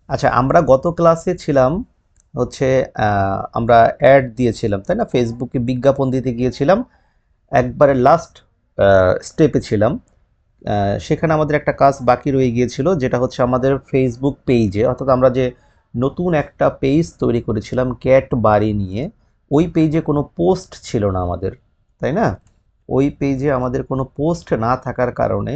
আচ্ছা, আমরা গত ক্লাসে ছিলাম হচ্ছে আমরা অ্যাড দিয়েছিলাম তাই না, ফেসবুকে বিজ্ঞাপন দিতে গিয়েছিলাম, একবারে লাস্ট স্টেপে ছিলাম। সেখানে আমাদের একটা কাজ বাকি রয়ে গিয়েছিল, যেটা হচ্ছে আমাদের ফেসবুক পেজে, অর্থাৎ আমরা যে নতুন একটা পেজ তৈরি করেছিলাম ক্যাট বাড়ি নিয়ে, ওই পেজে কোনো পোস্ট ছিল না আমাদের, তাই না? ওই পেজে আমাদের কোনো পোস্ট না থাকার কারণে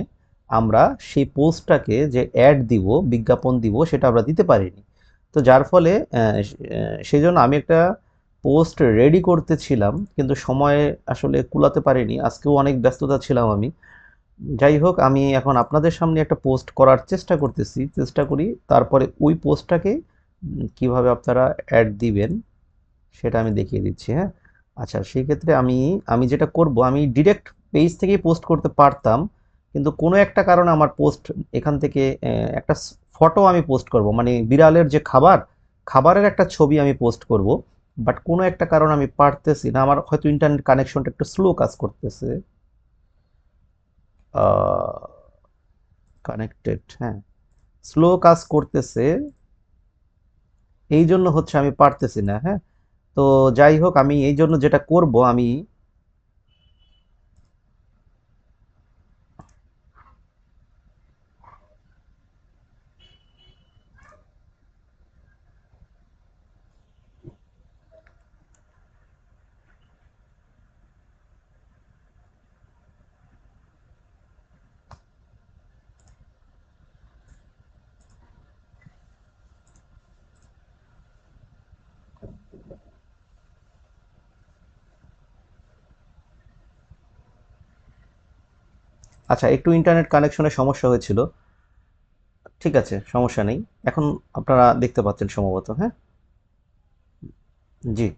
আমরা সেই পোস্টটাকে যে অ্যাড দিব, বিজ্ঞাপন দিব, সেটা আমরা দিতে পারিনি। তো যার ফলে সেই জন্য আমি একটা পোস্ট রেডি করতেছিলাম, কিন্তু সময় আসলে কুলাতে পারিনি, আজকেও অনেক ব্যস্ততা ছিলাম আমি। যাই হোক, আমি এখন আপনাদের সামনে একটা পোস্ট করার চেষ্টা করি, তারপরে ওই পোস্টটাকে কিভাবে আপনারা অ্যাড দিবেন সেটা আমি দেখিয়ে দিচ্ছি, হ্যাঁ। আচ্ছা, সেই ক্ষেত্রে আমি আমি যেটা করব, আমি ডিরেক্ট পেজ থেকেই পোস্ট করতে পারতাম, কিন্তু কোনো একটা কারণে আমার পোস্ট এখান থেকে একটা ফটো আমি পোস্ট করব, মানে বিড়ালের যে খাবারের একটা ছবি আমি পোস্ট করব, বাট কোনো একটা কারণে আমি পারতেছি না, আমার হয়তো ইন্টারনেট কানেকশনটা একটু স্লো কাজ করতেছে। কানেক্টেড, হ্যাঁ, স্লো কাজ করতেছে, এই জন্য হচ্ছে আমি পারতেছি না, হ্যাঁ। তো যাই হোক, আমি এই জন্য যেটা করব, আমি আচ্ছা, একটু ইন্টারনেট কানেকশনের সমস্যা হয়েছিল। ঠিক আছে, সমস্যা নেই। এখন আপনারা দেখতে পাচ্ছেন সম্ভবত, হ্যাঁ? জি,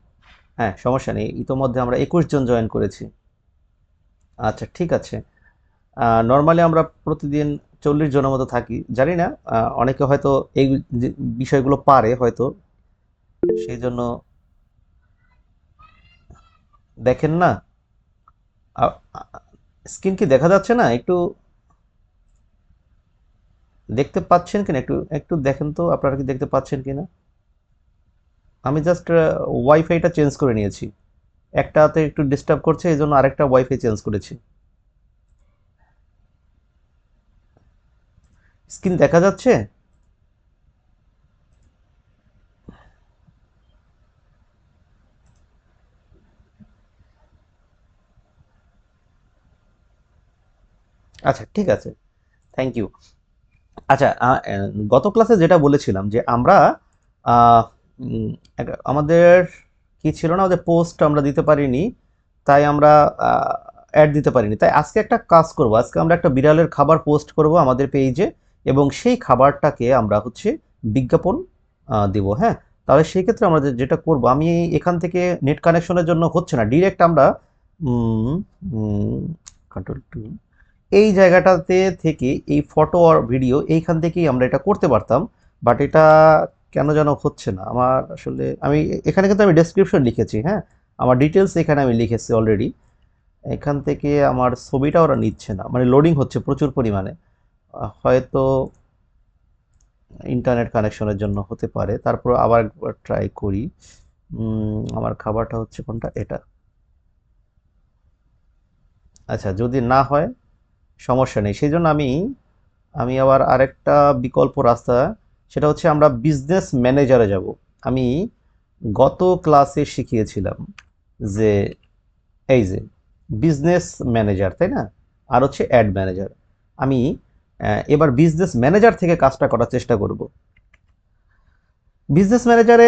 হ্যাঁ, সমস্যা নেই, ইতোমধ্যে আমরা 21 জন জয়েন করেছি। আচ্ছা, ঠিক আছে। নর্মালি আমরা প্রতিদিন 40 জনের মতো থাকি, জানি না, অনেকে হয়তো এই যে বিষয়গুলো পারে হয়তো, সেই জন্য দেখেন না। স্ক্রিন কি দেখা যাচ্ছে না? একটু দেখতে পাচ্ছেন কিনা, একটু একটু দেখেন তো, আপনারা কি দেখতে পাচ্ছেন কিনা? আমি জাস্ট ওয়াইফাইটা চেঞ্জ করে নিয়েছি, একটাতে একটু ডিস্টার্ব করছে, এই জন্য আরেকটা ওয়াইফাই চেঞ্জ করেছি। স্ক্রিন দেখা যাচ্ছে? আচ্ছা, ঠিক আছে, থ্যাংক ইউ। আচ্ছা, গত ক্লাসে যেটা বলেছিলাম যে আমরা আহ, আমাদের কি ছিল না, আমাদের পোস্ট আমরা দিতে পারিনি, তাই আমরা অ্যাড দিতে পারিনি, তাই আজকে একটা কাজ করব, আজকে আমরা একটা বিড়ালের খাবার পোস্ট করব আমাদের পেজে, এবং সেই খাবারটাকে আমরা হচ্ছে বিজ্ঞাপন দিব, হ্যাঁ। তাহলে সেই ক্ষেত্রে আমরা যেটা করব, আমি এখান থেকে নেট কানেকশনের জন্য হচ্ছে না, ডিরেক্ট আমরা কন্ট্রোল টু, এই জায়গাটাতে থেকে এই ফটো আর ভিডিও এইখান থেকেই আমরা এটা করতে পারতাম, বাট এটা কেন যেন হচ্ছে না আমার আসলে। আমি এখানে কিন্তু আমি ডেসক্রিপশন লিখেছি, হ্যাঁ, আমার ডিটেলস এখানে আমি লিখেছি অলরেডি। এখান থেকে আমার ছবিটা ওরা নিচ্ছে না, মানে লোডিং হচ্ছে প্রচুর পরিমাণে, হয়তো ইন্টারনেট কানেকশনের জন্য হতে পারে, তারপর আবার একবার ট্রাই করি। আমার খাবারটা হচ্ছে কোনটা, এটা। আচ্ছা, যদি না হয় সমস্যা নেই, সেই জন্য আমি আমি আবার আরেকটা বিকল্প রাস্তা, সেটা হচ্ছে আমরা বিজনেস ম্যানেজারে যাব। আমি গত ক্লাসে শিখিয়েছিলাম যে এই যে বিজনেস ম্যানেজার, তাই না, আর হচ্ছে অ্যাড ম্যানেজার। আমি এবার বিজনেস ম্যানেজার থেকে কাজটা করার চেষ্টা করব। বিজনেস ম্যানেজারে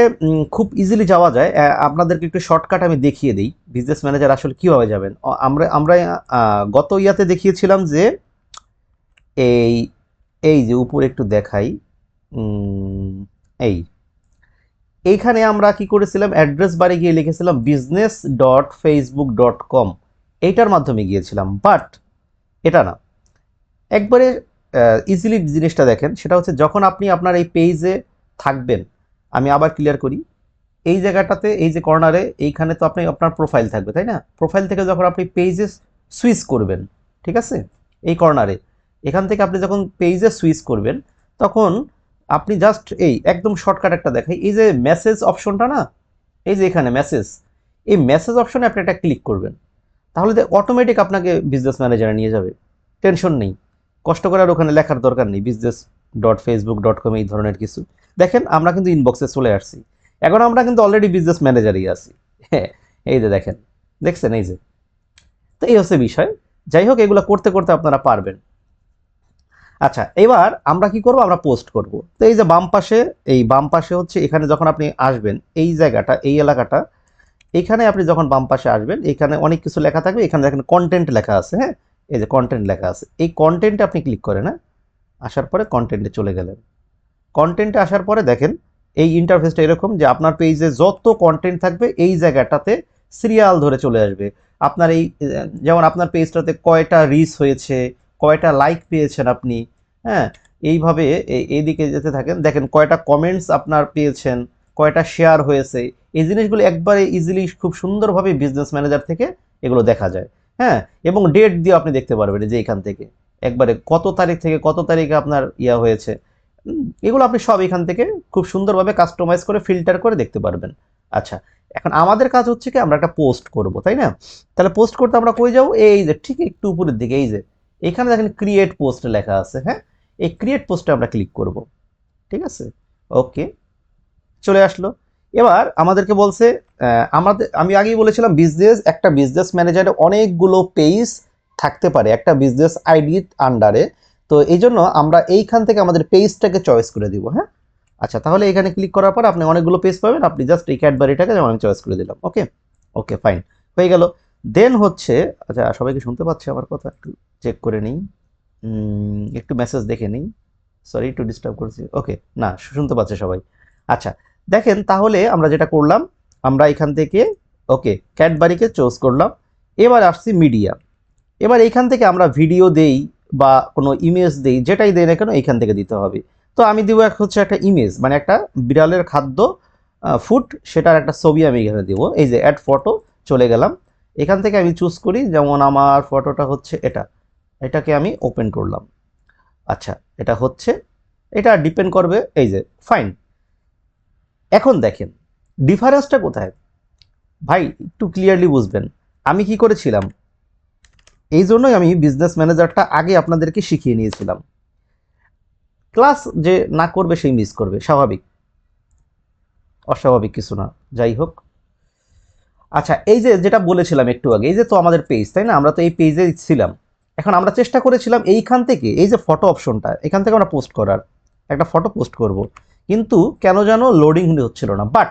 খুব ইজিলি যাওয়া যায়, আপনাদেরকে একটু শর্টকাট আমি দেখিয়ে দিই বিজনেস ম্যানেজার আসলে কিভাবে যাবেন। আমরা আমরা গত ইয়াতে দেখিয়েছিলাম যে এই এই যে উপরে একটু দেখাই, উম, এই এইখানে আমরা কি করেছিলাম, অ্যাড্রেস বারে গিয়ে লিখেছিলাম business.facebook.com, এইটার মাধ্যমে গিয়েছিলাম, বাট এটা না, একবারে ইজিলি জিনিসটা দেখেন, সেটা হচ্ছে যখন আপনি আপনার এই পেজে থাকবেন, আমি আবার ক্লিয়ার করি, এই জায়গাটাতে এই যে কর্নারে এইখানে তো আপনি আপনার প্রোফাইল থাকবে, তাই না? প্রোফাইল থেকে যখন আপনি পেজে সুইচ করবেন, ঠিক আছে, এই কর্নারে, এখান থেকে আপনি যখন পেজে সুইচ করবেন, তখন আপনি জাস্ট এই একদম শর্টকাট একটা দেখাই, এই যে মেসেজ অপশনটা না, এই যে এখানে মেসেজ, এই মেসেজ অপশনে আপনি একটা ক্লিক করবেন, তাহলে অটোমেটিক আপনাকে বিজনেস ম্যানেজারে নিয়ে যাবে, টেনশন নেই, কষ্ট করে আর ওখানে লেখার দরকার নেই business.facebook.com এই ধরনের কিছু। দেখেন আমরা কিন্তু ইনবক্সে চলে আসছি, এখন আমরা কিন্তু অলরেডি বিজনেস ম্যানেজারই আছি। হ্যাঁ, এই যে দেখেন, দেখছেন এই যে। তো এই হচ্ছে বিষয়। যাই হোক, এগুলো করতে করতে আপনারা পারবেন। আচ্ছা, এবার আমরা কি করব, আমরা পোস্ট করব। তো এই যে বাম পাশে, এই বাম পাশে হচ্ছে এখানে যখন আপনি আসবেন, এই জায়গাটা, এই এলাকাটা, এখানে আপনি যখন বাম পাশে আসবেন, এখানে অনেক কিছু লেখা থাকবে, এখানে দেখেন কন্টেন্ট লেখা আছে। হ্যাঁ, এই যে কন্টেন্ট লেখা আছে, এই কন্টেন্টে আপনি ক্লিক করেন। হ্যাঁ, আসার পরে কন্টেন্টে চলে গেলেন। কন্টেন্টে আসার পরে দেখেন এই ইন্টারফেসটা এরকম যে আপনার পেজে যত কন্টেন্ট থাকবে এই জায়গাটাতে সিরিয়াল ধরে চলে আসবে। আপনার এই যেমন আপনার পেজটাতে কয়টা রিচ হয়েছে, কয়টা লাইক পেয়েছেন আপনি, হ্যাঁ, এইভাবে এইদিকে যেতে থাকেন, দেখেন কয়টা কমেন্টস আপনার পেয়েছেন, কয়টা শেয়ার হয়েছে, এই জিনিসগুলো একবারে ইজিলি খুব সুন্দরভাবে বিজনেস ম্যানেজার থেকে এগুলো দেখা যায়। হ্যাঁ, এবং ডেট দিয়ে আপনি দেখতে পারবেন যে এখান থেকে একবারে কত তারিখ থেকে কত তারিখে আপনার ইয়া হয়েছে। এগুলো আপনি সব এখান থেকে খুব সুন্দরভাবে কাস্টমাইজ করে ফিল্টার করে দেখতে পারবেন। আচ্ছা, এখন আমাদের কাজ হচ্ছে কি, আমরা একটা পোস্ট করব, তাই না? তাহলে পোস্ট করতে আমরা কই যাব, এই যে ঠিক একটু উপরের দিকে, এই যে এখানে দেখেন ক্রিয়েট পোস্ট লেখা আছে। হ্যাঁ, এই ক্রিয়েট পোস্টে আমরা ক্লিক করব। ঠিক আছে, ওকে, চলে আসলো। এবার আমাদেরকে বলছে আমি আগেই বলেছিলাম একটা বিজনেস ম্যানেজারে অনেকগুলো পেজ থাকতে পারে একটা বিজনেস আইডির আন্ডারে। তো এই জন্য আমরা এইখান থেকে আমাদের পেজটাকে চয়েস করে দিব। হ্যাঁ, আচ্ছা, তাহলে এখানে ক্লিক করার পর আপনি অনেকগুলো পেজ পাবেন, আপনি জাস্ট এই ক্যাডবারিটাকে যেমন আমি চয়েস করে দিলাম। ওকে, ওকে, ফাইন, হয়ে গেল। দেন হচ্ছে, আচ্ছা সবাইকে শুনতে পাচ্ছে আমার কথা, একটু চেক করে নিই, একটু মেসেজ দেখে নিই, সরি একটু ডিস্টার্ব করছি। ওকে, না শুনতে পাচ্ছে সবাই। আচ্ছা, দেখেন তাহলে আমরা যেটা করলাম, আমরা এখান থেকে ওকে ক্যাডবারিকে চুজ করলাম। এবার আসছি মিডিয়া। এবার এইখান থেকে আমরা ভিডিও দেই বা কোনো ইমেজ দেই, যেটাই দেই না কেন এইখান থেকে দিতে হবে। তো আমি দিব হচ্ছে একটা ইমেজ, মানে একটা বিড়ালের খাদ্য, ফুড, সেটার একটা ছবি আমি এখানে দিব। এই যে অ্যাড ফটো, চলে গেলাম। এখান থেকে আমি চুজ করি, যেমন আমার ফটোটা হচ্ছে এটাকে আমি ওপেন করলাম। আচ্ছা, এটা হচ্ছে, এটা ডিপেন্ড করবে, এই যে ফাইন। এখন দেখেন ডিফারেন্সটা কোথায় ভাই, একটু ক্লিয়ারলি বুঝবেন। আমি কি করেছিলাম, এই জন্যই আমি বিজনেস ম্যানেজারটা আগে আপনাদেরকে শিখিয়ে নিয়েছিলাম। ক্লাস যে না করবে সেই মিস করবে, স্বাভাবিক, অস্বাভাবিক কিছু না। যাই হোক, আচ্ছা, এই যে যেটা বলেছিলাম একটু আগে, এই যে তো আমাদের পেজ, তাই না? আমরা তো এই পেজে ছিলাম। এখন আমরা চেষ্টা করেছিলাম এইখান থেকে, এই যে ফটো অপশনটা, এখান থেকে আমরা পোস্ট করার, একটা ফটো পোস্ট করব, কিন্তু কেন যেন লোডিং হচ্ছিল না। বাট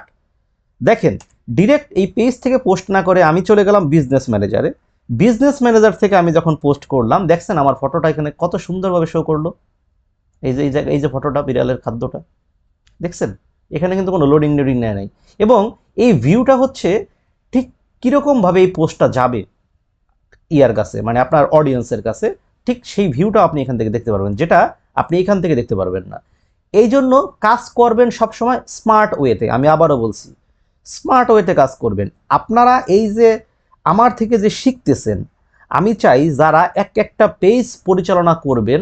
দেখেন, ডিরেক্ট এই পেজ থেকে পোস্ট না করে আমি চলে গেলাম বিজনেস ম্যানেজারে। বিজনেস ম্যানেজার থেকে আমি যখন পোস্ট করলাম, দেখছেন আমার ফটোটা এখানে কত সুন্দরভাবে শো করলো। এই যে এই জায়গায় এই যে ফটোটা, বিড়ালের খাদ্যটা, দেখছেন? এখানে কিন্তু কোনো লোডিং নেয় নাই। এবং এই ভিউটা হচ্ছে ঠিক কীরকমভাবে এই পোস্টটা যাবে ইয়ার কাছে, মানে আপনার অডিয়েন্সের কাছে, ঠিক সেই ভিউটা আপনি এখান থেকে দেখতে পারবেন, যেটা আপনি এখান থেকে দেখতে পারবেন না। এই জন্য কাজ করবেন সবসময় স্মার্ট ওয়েতে। আমি আবারও বলছি, স্মার্ট ওয়েতে কাজ করবেন। আপনারা এই যে আমার থেকে যে শিখতেছেন, আমি চাই যারা একটা পেজ পরিচালনা করবেন,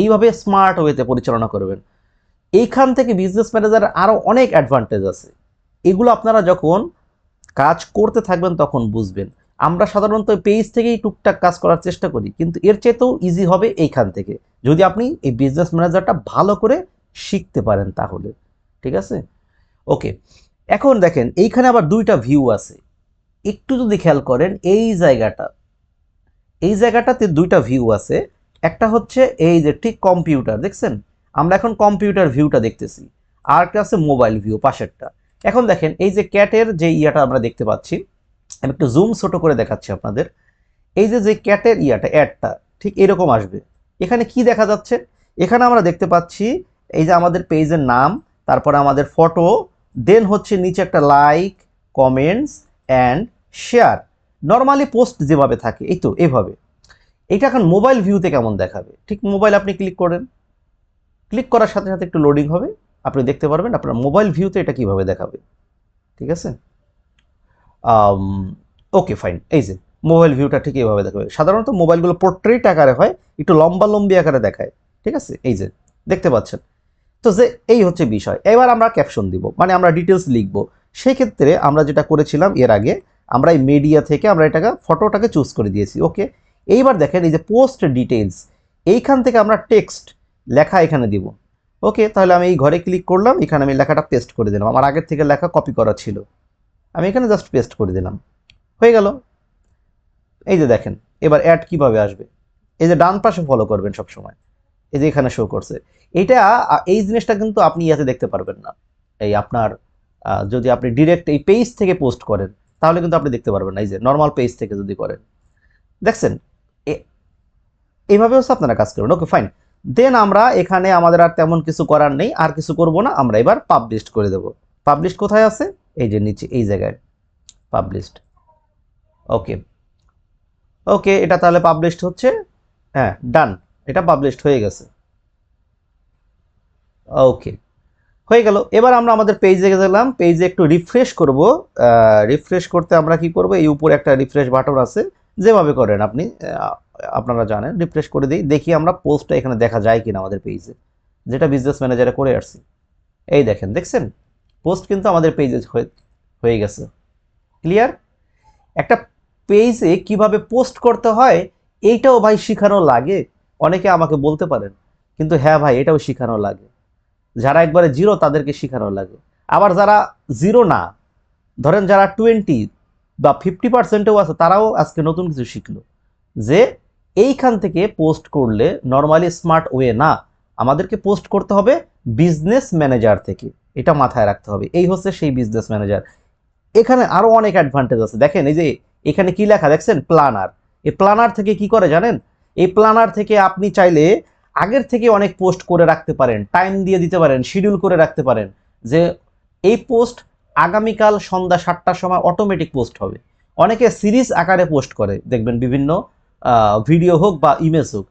এইভাবে স্মার্ট ওয়েতে পরিচালনা করবেন। এইখান থেকে বিজনেস ম্যানেজারের আরও অনেক অ্যাডভান্টেজ আছে, এগুলো আপনারা যখন কাজ করতে থাকবেন তখন বুঝবেন। আমরা সাধারণত পেজ থেকেই টুকটাক কাজ করার চেষ্টা করি, কিন্তু এর চেয়েতেও ইজি হবে এইখান থেকে, যদি আপনি এই বিজনেস ম্যানেজারটা ভালো করে শিখতে পারেন তাহলে। ঠিক আছে, ওকে। এখন দেখেন এইখানে আবার দুইটা ভিউ আছে, একটু যদি খেয়াল করেন এই জায়গাটাতে দুইটা ভিউ আছে। একটা হচ্ছে এই যে ঠিক কম্পিউটার, দেখছেন? আমরা এখন কম্পিউটার ভিউটা দেখতেছি, আর একটা আছে মোবাইল ভিউ পাশেরটা। এখন দেখেন এই যে ক্যাটের যে ইয়াটা আমরা দেখতে পাচ্ছি, আমি একটু জুম ছোট করে দেখাচ্ছি আপনাদের। এই যে ক্যাটের ইয়াটা, অ্যাডটা ঠিক এরকম আসবে। এখানে কি দেখা যাচ্ছে, এখানে আমরা দেখতে পাচ্ছি এই যে আমাদের পেজের নাম, তারপরে আমাদের ফটো, দেন হচ্ছে নিচে একটা like, comments and share, normally post যেভাবে থাকে এই তো এভাবে। এটা এখন মোবাইল ভিউতে কেমন দেখাবে, ঠিক মোবাইল আপনি ক্লিক করেন, ক্লিক করার সাথে সাথে একটু লোডিং হবে, আপনি দেখতে পারবেন আপনার মোবাইল ভিউতে এটা কিভাবে দেখাবে। ঠিক আছে, ওকে ফাইন। এই যে মোবাইল ভিউটা ঠিক এইভাবে দেখাবে। সাধারণত মোবাইলগুলো পোর্ট্রেট আকারে হয়, একটু লম্বা লম্বি আকারে দেখায়। ঠিক আছে, এই যে দেখতে পাচ্ছেন। তো যে এই হচ্ছে বিষয়। এবার আমরা ক্যাপশন দিব, মানে আমরা ডিটেলস লিখবো। সেক্ষেত্রে আমরা যেটা করেছিলাম এর আগে, আমরা এই মিডিয়া থেকে আমরা এটাকে ফটোটাকে চুজ করে দিয়েছি। ওকে, এইবার দেখেন এই যে পোস্ট ডিটেলস, এইখান থেকে আমরা টেক্সট লেখা এখানে দিব। ওকে, তাহলে আমি এই ঘরে ক্লিক করলাম, এখানে আমি লেখাটা পেস্ট করে দিলাম। আমার আগের থেকে লেখা কপি করা ছিল, আমি এখানে জাস্ট পেস্ট করে দিলাম, হয়ে গেল। এই যে দেখেন এবার অ্যাড কিভাবে আসবে, এই যে ডান পাশে ফলো করবেন সব সময়, এই যে এখানে শো করছে। এটা এই জিনিসটা কিন্তু আপনি ইয়াতে দেখতে পারবেন না। এই আপনার যদি আপনি ডিরেক্ট এই পেজ থেকে পোস্ট করেন তাহলে কিন্তু আপনি দেখতে পারবেন না। এই যে নর্মাল পেজ থেকে যদি করেন, দেখছেন এইভাবে হচ্ছে আপনারা কাজ করবেন। ওকে ফাইন, দেন আমরা এখানে আমাদের আর তেমন কিছু করার নেই, আর কিছু করব না, আমরা এবার পাবলিশ করে দেব। পাবলিশ কোথায় আছে, এই যে নিচে এই জায়গায় পাবলিশড। ওকে ওকে, এটা তাহলে পাবলিশড হচ্ছে, হ্যাঁ ডান, এটা পাবলিশড হয়ে গেছে। ওকে, হয়ে গেল। এবার আমরা আমাদের পেজে গেলাম, পেজে একটু রিফ্রেশ করব। রিফ্রেশ করতে আমরা কি করব, এই উপরে একটা রিফ্রেশ বাটন আছে, যেভাবে করেন আপনি আপনারা জানেন। রিফ্রেশ করে দিই, দেখি আমরা পোস্টটা এখানে দেখা যায় কিনা আমাদের পেজে, যেটা বিজনেস ম্যানেজারে করে আসছি। এই দেখেন, দেখছেন পোস্ট কিন্তু আমাদের পেজে হয়ে গেছে। ক্লিয়ার? একটা পেজে কিভাবে পোস্ট করতে হয় এইটাও ভাই শিখানো লাগে। অনেকে আমাকে বলতে পারেন, কিন্তু হ্যাঁ ভাই এটাও শিখানো লাগে। যারা একবারে জিরো তাদেরকে শিখানো লাগে। আবার যারা জিরো না, ধরেন যারা 20 বা 50%ও আছে, তারাও আজকে নতুন কিছু শিখলো যে এইখান থেকে পোস্ট করলে নর্মালি স্মার্ট ওয়ে না, আমাদেরকে পোস্ট করতে হবে বিজনেস ম্যানেজার থেকে। এটা মাথায় রাখতে হবে, এই হচ্ছে সেই বিজনেস ম্যানেজার। এখানে আরো অনেক অ্যাডভান্টেজ আছে। দেখেন এই যে এখানে কি লেখা দেখছেন, প্ল্যানার। এই প্ল্যানার থেকে কি করে জানেন, এই প্ল্যানার থেকে আপনি চাইলে আগের থেকে অনেক পোস্ট করে রাখতে পারেন, টাইম দিয়ে দিতে পারেন, শিডিউল করে রাখতে পারেন যে এই পোস্ট আগামীকাল সন্ধ্যা 7টার সময় অটোমেটিক পোস্ট হবে। অনেকে সিরিজ আকারে পোস্ট করে, দেখবেন বিভিন্ন ভিডিও হোক বা ইমেজ হোক।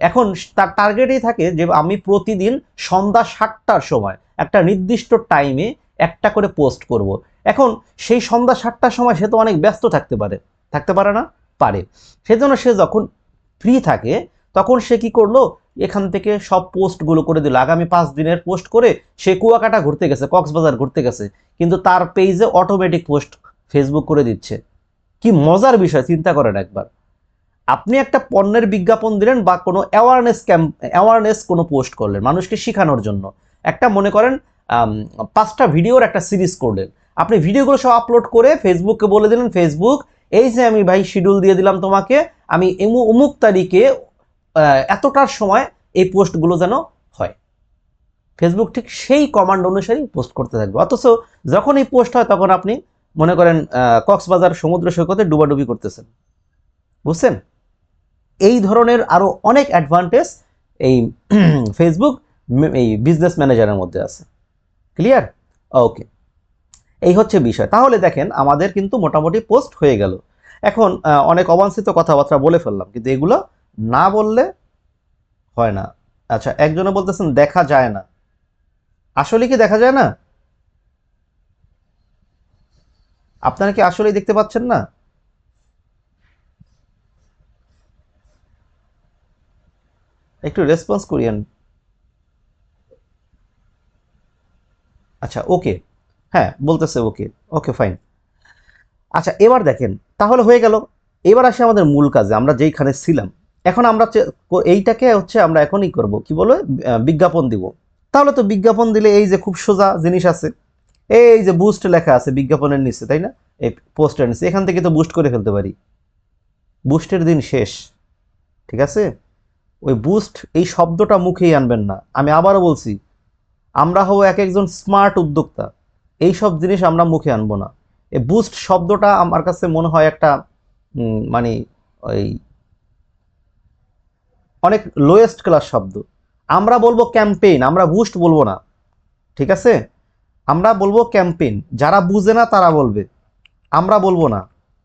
এখন তার টার্গেটেই থাকে যে আমি প্রতিদিন সন্ধ্যা 7টার সময় একটা নির্দিষ্ট টাইমে একটা করে পোস্ট করব। এখন সেই সন্ধ্যা 7টার সময় সে তো অনেক ব্যস্ত থাকতে পারে না, পারে। সেজন্য সে যখন ফ্রি থাকে তখন সে কি করলো, এখান থেকে সব পোস্টগুলো করে দিল। আগামী 5 দিনের পোস্ট করে সে কুয়াকাটা ঘুরতে গেছে, কক্সবাজার ঘুরতে গেছে, কিন্তু তার পেজে অটোমেটিক পোস্ট ফেসবুক করে দিচ্ছে। কি মজার বিষয়, চিন্তা করেন একবার। আপনি একটা পণ্যের বিজ্ঞাপন দিলেন বা কোনো অ্যাওয়ারনেস কোনো পোস্ট করলেন মানুষকে শেখানোর জন্য, একটা মনে করেন 5টা ভিডিওর একটা সিরিজ করলেন, আপনি ভিডিওগুলো সব আপলোড করে ফেসবুককে বলে দিলেন, ফেসবুক এই যে আমি ভাই শিডিউল দিয়ে দিলাম তোমাকে, আমি অমুক তারিখে এতটার সময় এই পোস্টগুলো যেন হয়। ফেসবুক ঠিক সেই কমান্ড অনুসারেই পোস্ট করতে থাকবে। অথচ যখন এই পোস্ট হয় তখন আপনি মনে করেন কক্সবাজার সমুদ্র সৈকতে ডুবাডুবি করতেছেন। বুঝছেন? এই ধরনের আরো অনেক অ্যাডভান্টেজ এই ফেসবুক এই বিজনেস ম্যানেজারের মধ্যে আছে। ক্লিয়ার? ওকে, এই হচ্ছে বিষয়। তাহলে দেখেন আমাদের কিন্তু মোটামুটি পোস্ট হয়ে গেল। এখন অনেক অবাঞ্ছিত কথাবার্তা বলে ফেললাম, কিন্তু এগুলো না বললে হয় না। আচ্ছা, একজনে বলতেছেন দেখা যায় না, আসলে কি দেখা যায় না? আপনারা কি আসলেই দেখতে পাচ্ছেন না? একটু রেসপন্স করিয়েন। আচ্ছা ওকে, হ্যাঁ বলতেছে ওকে, ওকে ফাইন। আচ্ছা এবার দেখেন, তাহলে হয়ে গেল। এবার আসি আমাদের মূল কাজে, আমরা যেইখানে ছিলাম। এখন আমরা এইটাকে হচ্ছে আমরা এখনই করব কি বলে, বিজ্ঞাপন দিব। তাহলে তো বিজ্ঞাপন দিলে এই যে খুব সোজা জিনিস আছে, এই যে বুস্ট লেখা আছে বিজ্ঞাপনের নিচে, তাই না? এই পোস্টের নিচে, এখান থেকে তো বুস্ট করে ফেলতে পারি। বুস্টের দিন শেষ, ঠিক আছে? ওই বুস্ট এই শব্দটা মুখেই আনবেন না। আমি আবারও বলছি, আমরা হব এক একজন স্মার্ট উদ্যোক্তা, এই সব জিনিস আমরা মুখে আনবো না। এই বুস্ট শব্দটা আমার কাছে মনে হয় একটা মানে ওই অনেক লোয়েস্ট ক্লাস শব্দ। আমরা বলবো ক্যাম্পেইন, আমরা বুস্ট বলবো না, ঠিক আছে? আমরা বলবো ক্যাম্পেইন, যারা বুঝে না তারা বলবে, আমরা বলবো না,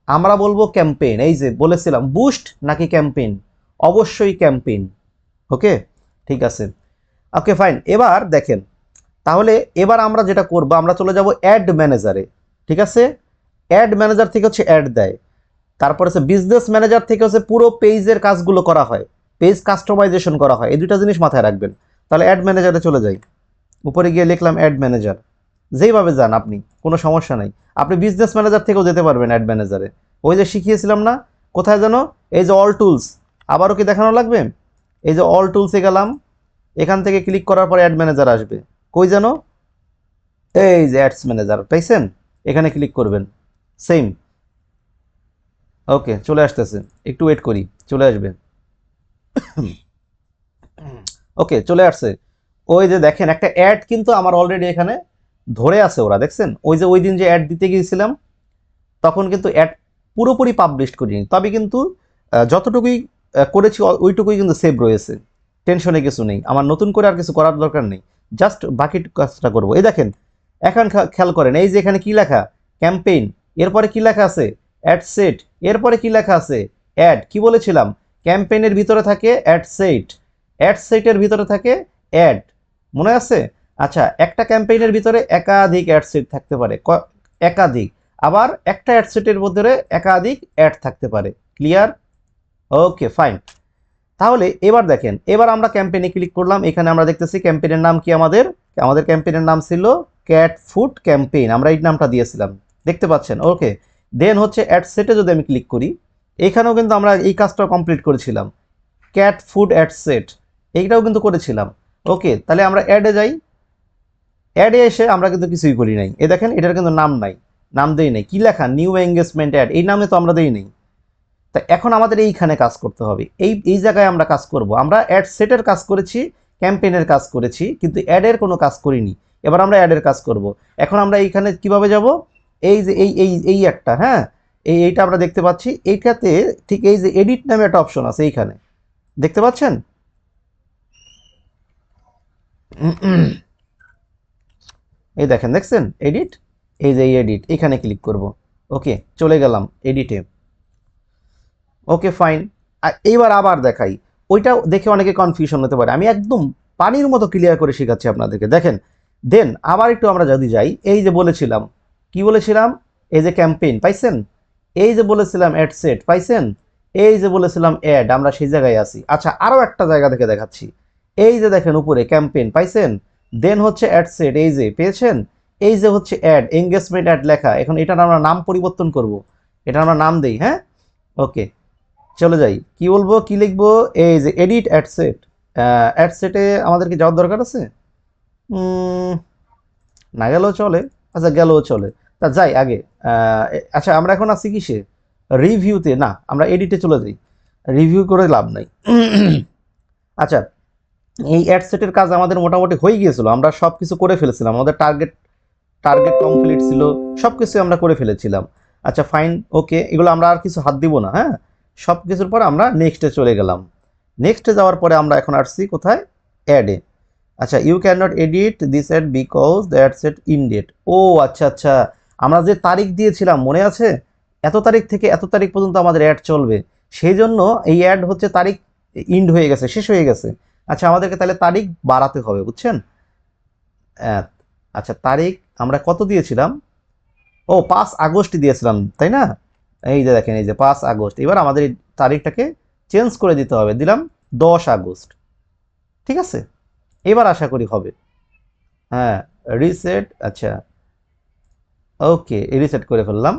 আমরা বলবো ক্যাম্পেইন। এই যে বলেছিলাম বুস্ট নাকি ক্যাম্পেইন, অবশ্যই ক্যাম্পেইন। ওকে, ঠিক আছে, ওকে ফাইন। এবার দেখেন, তাহলে এবার আমরা যেটা করব, আমরা চলে যাব অ্যাড ম্যানেজারে, ঠিক আছে? অ্যাড ম্যানেজার থেকে হচ্ছে অ্যাড দেয়, তারপর হচ্ছে বিজনেস ম্যানেজার থেকে হচ্ছে পুরো পেজের কাজগুলো করা হয়, পেজ কাস্টমাইজেশন করা হয়। এই দুইটা জিনিস মাথায় রাখবেন। তাহলে অ্যাড ম্যানেজারে চলে যাই। উপরে গিয়ে লিখলাম অ্যাড ম্যানেজার, যেইভাবে যান আপনি, কোনো সমস্যা নাই। আপনি বিজনেস ম্যানেজার থেকেও যেতে পারবেন অ্যাড ম্যানেজারে। ওই যে শিখিয়েছিলাম না, কোথায় যেন, এই যে অল টুলস, আবারও কি দেখানো লাগবে? এই যে অল টুলসে গেলাম, এখান থেকে ক্লিক করার পরে অ্যাড ম্যানেজার আসবে। কই যেন, এই যে অ্যাডস ম্যানেজার, পাইছেন? এখানে ক্লিক করবেন, সেম। ওকে, চলে আসতেছে, একটু ওয়েট করি, চলে আসবে। ওকে, চলে আসছে। ওই যে দেখেন একটা অ্যাড কিন্তু আমার অলরেডি এখানে ধরে আছে, ওরা দেখছেন? ওই যে ওই দিন যে অ্যাড দিতে গিয়েছিলাম, তখন কিন্তু অ্যাড পুরোপুরি পাবলিশ করিনি, তবে কিন্তু যতটুকুই করেছি ওইটুকুই কিন্তু সেভ রয়েছে। টেনশনে কিছু নেই, আমার নতুন করে আর কিছু করার দরকার নেই, জাস্ট বাকি কাজটা করবো। এই দেখেন, এখন খেয়াল করেন, এই যে এখানে কি লেখা, ক্যাম্পেইন, এরপরে কি লেখা আছে, অ্যাড সেট, এরপরে কি লেখা আছে, অ্যাড। কি বলেছিলাম? ক্যাম্পেইনের ভিতরে থাকে অ্যাড সেট, অ্যাড সেটের ভিতরে থাকে অ্যাড, মনে আছে? আচ্ছা, একটা ক্যাম্পেইনের ভিতরে একাধিক অ্যাড সেট থাকতে পারে, একাধিক। আবার একটা অ্যাড সেটের মধ্যে একাধিক অ্যাড থাকতে পারে। ক্লিয়ার? ওকে, ফাইন। তাহলে এবার দেখেন, এবার আমরা ক্যাম্পেইনে ক্লিক করলাম, এখানে আমরা দেখতেছি ক্যাম্পেইনের নাম কি, আমাদের আমাদের ক্যাম্পেইনের নাম ছিল ক্যাট ফুড ক্যাম্পেইন, আমরা এই নামটা দিয়েছিলাম, দেখতে পাচ্ছেন? ওকে, দেন হচ্ছে অ্যাড সেটে যদি আমি ক্লিক করি, এখানেও কিন্তু আমরা এই কাজটা কমপ্লিট করেছিলাম, ক্যাট ফুড অ্যাড সেট, এইটাও কিন্তু করেছিলাম। ওকে, তাহলে আমরা অ্যাডে যাই, অ্যাডে এসে আমরা কিন্তু কিছুই করি নাই। এ দেখেন, এটার কিন্তু নাম নাই, নাম দেই নাই। কি লেখা? নিউ এঙ্গেজমেন্ট অ্যাড, এই নামে তো আমরা দেই নাই। তা এখন আমাদের এইখানে কাজ করতে হবে, এই এই জায়গায় আমরা কাজ করব। আমরা অ্যাড সেটের কাজ করেছি, ক্যাম্পেইনের কাজ করেছি, কিন্তু অ্যাডের কোনো কাজ করিনি। এবার আমরা অ্যাডের কাজ করব। এখন আমরা এইখানে কিভাবে যাব? এই যে এই একটা, হ্যাঁ, এইটা আমরা দেখতে পাচ্ছি, এইটাতে ঠিক এই যে এডিট নামে একটা অপশন আছে, এইখানে দেখতে পাচ্ছেন? এই দেখেন, দেখছেন এডিট? এই যে এডিট, এখানে ক্লিক করব। ওকে, চলে গেলাম এডিটে। ওকে, ফাইন। এইবার আবার দেখাই, ওইটা দেখে অনেকে কনফিউশন হতে পারে, আমি একদম পানির মতো ক্লিয়ার করে শেখাচ্ছি আপনাদেরকে। দেখেন, দেন আবার একটু আমরা যদি যাই, এই যে বলেছিলাম, কি বলেছিলাম, এই যে ক্যাম্পেইন, পাইছেন? এই যে বলেছিলাম অ্যাড সেট, পাইছেন? এই যে বলেছিলাম অ্যাড, আমরা সেই জায়গায় আছি। আচ্ছা, আরও একটা জায়গা থেকে দেখাচ্ছি, এই যে দেখেন উপরে ক্যাম্পেইন, পাইছেন? দেন হচ্ছে অ্যাড সেট, এই যে পেয়েছেন? এই যে হচ্ছে অ্যাড, এঙ্গেজমেন্ট অ্যাড লেখা। এখন এটার আমরা নাম পরিবর্তন করব, এটা আমরা নাম দেই, হ্যাঁ? ওকে, চলে যাই, কি বলবো, কি লিখবো? এই যে এডিট অ্যাড সেট, অ্যাড সেটে আমাদের কি যাওয়ার দরকার আছে? না গেলেও চলে, আচ্ছা গেলেও চলে, তা যাই আগে। আচ্ছা, আমরা এখন আছি কিসে, রিভিউতে? না, আমরা এডিটে চলে যাই, রিভিউ করে লাভ নাই। আচ্ছা, এই অ্যাড সেটের কাজ আমাদের মোটামুটি হয়ে গিয়েছিল, আমরা সব কিছু করে ফেলেছিলাম, আমাদের টার্গেট টার্গেট কমপ্লিট ছিল, সব কিছু আমরা করে ফেলেছিলাম। আচ্ছা, ফাইন, ওকে, এগুলো আমরা আর কিছু হাত দিব না, হ্যাঁ। সব কিছুর পর আমরা নেক্সটে চলে গেলাম। নেক্সটে যাওয়ার পরে আমরা এখন আসছি কোথায়, অ্যাডে। আচ্ছা, you can not edit this ad because that set in date. ও আচ্ছা আচ্ছা, আমরা যে তারিখ দিয়েছিলাম মনে আছে, এত তারিখ থেকে এত তারিখ পর্যন্ত আমাদের অ্যাড চলবে, সেই জন্য এই অ্যাড হচ্ছে তারিখ ইন্ড হয়ে গেছে, শেষ হয়ে গেছে। আচ্ছা, আমাদেরকে তাহলে তারিখ বাড়াতে হবে, বুঝছেন? আহ, আচ্ছা, তারিখ আমরা কত দিয়েছিলাম? ও, 5 আগস্ট দিয়েছিলাম, তাই না? এই যে দেখেন, এই যে 5 আগস্ট, এবার আমাদের এই তারিখটাকে চেঞ্জ করে দিতে হবে, দিলাম 10 আগস্ট। ঠিক আছে, এবার আশা করি হবে। হ্যাঁ, রিসেট, আচ্ছা, ওকে, রিসেট করে ফেললাম।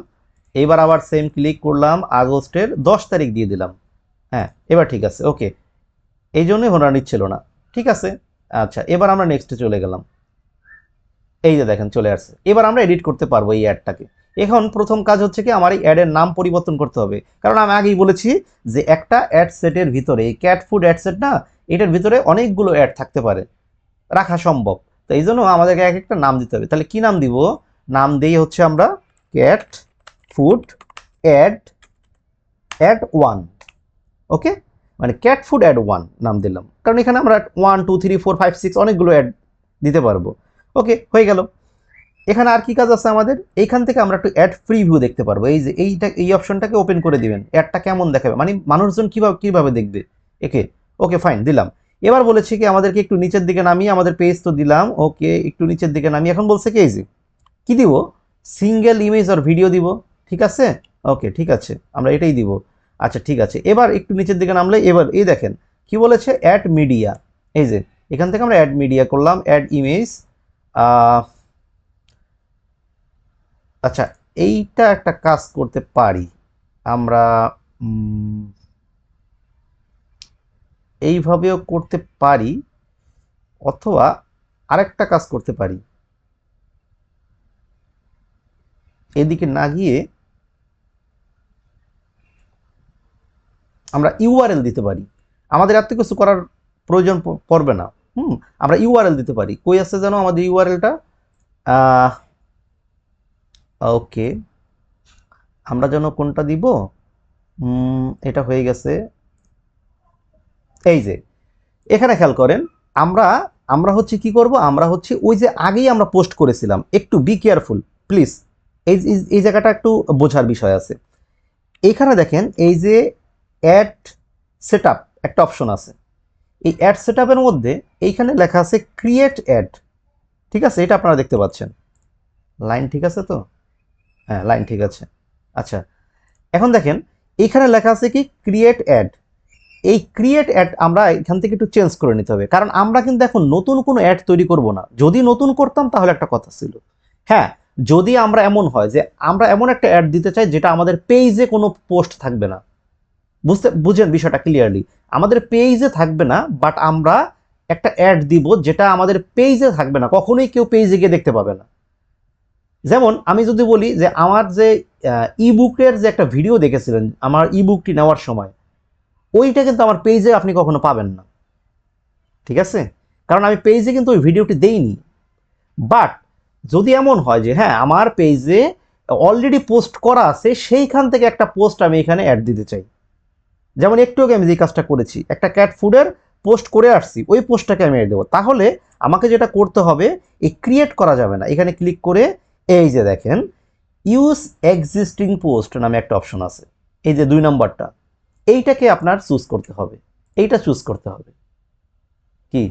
এবার আবার সেম ক্লিক করলাম, আগস্টের 10 তারিখ দিয়ে দিলাম। হ্যাঁ, এবার ঠিক আছে, ওকে, এই জন্যই হোনা নিচ্ছিল না। ঠিক আছে, আচ্ছা, এবার আমরা নেক্সটে চলে গেলাম। এই যে দেখেন, চলে আসছে। এবার আমরা এডিট করতে পারবো এই অ্যাডটাকে। এখন প্রথম কাজ হচ্ছে কি, আমার এই অ্যাডের নাম পরিবর্তন করতে হবে, কারণ আমি আগেই বলেছি যে একটা অ্যাড সেটের ভিতরে, এই ক্যাট ফুড অ্যাড সেট না, এটার ভিতরে অনেকগুলো অ্যাড থাকতে পারে, রাখা সম্ভব। তো এই জন্য আমাদেরকে এক একটা নাম দিতে হবে। তাহলে কি নাম দিব? নাম দিই হচ্ছে আমরা ক্যাট ফুড অ্যাড অ্যাড 1। ওকে, মানে ক্যাট ফুড অ্যাড 1 নাম দিলাম, কারণ এখানে আমরা 1 2 3 4 5 6 অনেকগুলো অ্যাড দিতে পারবো। ওকে, হয়ে গেল। এখানে আর কি কাজ আছে আমাদের? এইখান থেকে আমরা একটু অ্যাড প্রিভিউ দেখতে পারবো, এই যে এই অপশনটাকে ওপেন করে দিবেন, অ্যাডটা কেমন দেখাবে, মানে মানুষজন কিভাবে কিভাবে দেখবে একে। ওকে, ফাইন, দিলাম। এবার বলেছি কি আমাদেরকে একটু নিচের দিকে নামিয়ে, আমাদের পেজ তো দিলাম, ওকে, একটু নিচের দিকে নামিয়ে এখন বলছে কি, এই যে কি দিব, সিঙ্গেল ইমেজ আর ভিডিও দিব। ঠিক আছে, ওকে, ঠিক আছে, আমরা এটাই দিব। আচ্ছা, ঠিক আছে, এবার একটু নিচের দিকে নামলে এবার দেখেন কি বলেছে, অ্যাড মিডিয়া। এই যে এখান থেকে আমরা অ্যাড মিডিয়া করলাম, অ্যাড ইমেজ, আহ, আচ্ছা, এইটা একটা কাজ করতে পারি আমরা, এইভাবেও করতে পারি, অথবা আরেকটা কাজ করতে পারি, এদিকে না গিয়ে আমরা ইউআরএল দিতে পারি। আমাদের এত কিছু করার প্রয়োজন পড়বে না। আমরা ইউআরএল দিতে পারি। কই আছে যেন আমাদের ইউআরএলটা? ওকে, আমরা যেন কোনটা দিব? এটা হয়ে গেছে। এই যে এখানে খেয়াল করেন, আমরা আমরা হচ্ছে কি করব, আমরা হচ্ছে ওই যে আগেই আমরা পোস্ট করেছিলাম, একটু বি কেয়ারফুল প্লিজ, এই এই জায়গাটা একটু বোঝার বিষয় আছে। এইখানে দেখেন, এই যে অ্যাড সেটআপ একটা অপশন আছে, এই অ্যাড সেটআপের মধ্যে এইখানে লেখা আছে ক্রিয়েট অ্যাড। ঠিক আছে, এটা আপনারা দেখতে পাচ্ছেন। লাইন ঠিক আছে তো? হ্যাঁ, লাইন ঠিক আছে। আচ্ছা, এখন দেখেন এইখানে লেখা আছে কি ক্রিয়েট অ্যাড। এই ক্রিয়েট অ্যাড আমরা এখান থেকে একটু চেঞ্জ করে নিতে হবে, কারণ আমরা কিন্তু এখন নতুন কোনো অ্যাড তৈরি করব না। যদি নতুন করতাম তাহলে একটা কথা ছিল। হ্যাঁ, যদি আমরা এমন হয় যে আমরা এমন একটা অ্যাড দিতে চাই যেটা আমাদের পেজে কোনো পোস্ট থাকবে না, বুঝেন বিষয়টা ক্লিয়ারলি, আমাদের পেজে থাকবে না, বাট আমরা একটা অ্যাড দিব যেটা আমাদের পেজে থাকবে না, কখনোই কেউ পেজে গিয়ে দেখতে পাবে না। যেমন আমি যদি বলি যে আমার যে ইবুকের যে একটা ভিডিও দেখেছিলেন আমার ইবুকটি নেওয়ার সময়, ওইটা কিন্তু আমার পেজে আপনি কখনো পাবেন না। ঠিক আছে, কারণ আমি পেজে কিন্তু ওই ভিডিওটি দেইনি। বাট যদি এমন হয় যে হ্যাঁ আমার পেজে অলরেডি পোস্ট করা আছে, সেইখান থেকে একটা পোস্ট আমি এখানে অ্যাড দিতে চাই, যেমন একটু আগে আমি যে কাজটা করেছি, একটা ক্যাট ফুডের পোস্ট করে আসছি, ওই পোস্টটাকে আমি অ্যাড দেবো, তাহলে আমাকে যেটা করতে হবে, এই ক্রিয়েট করা যাবে না, এখানে ক্লিক করে এই যে দেখেন ইউজ এক্সিস্টিং পোস্ট নামে একটা অপশন আছে, এই যে 2 নম্বরটা, এইটাকে আপনার চুজ করতে হবে, এইটা চুজ করতে হবে। কি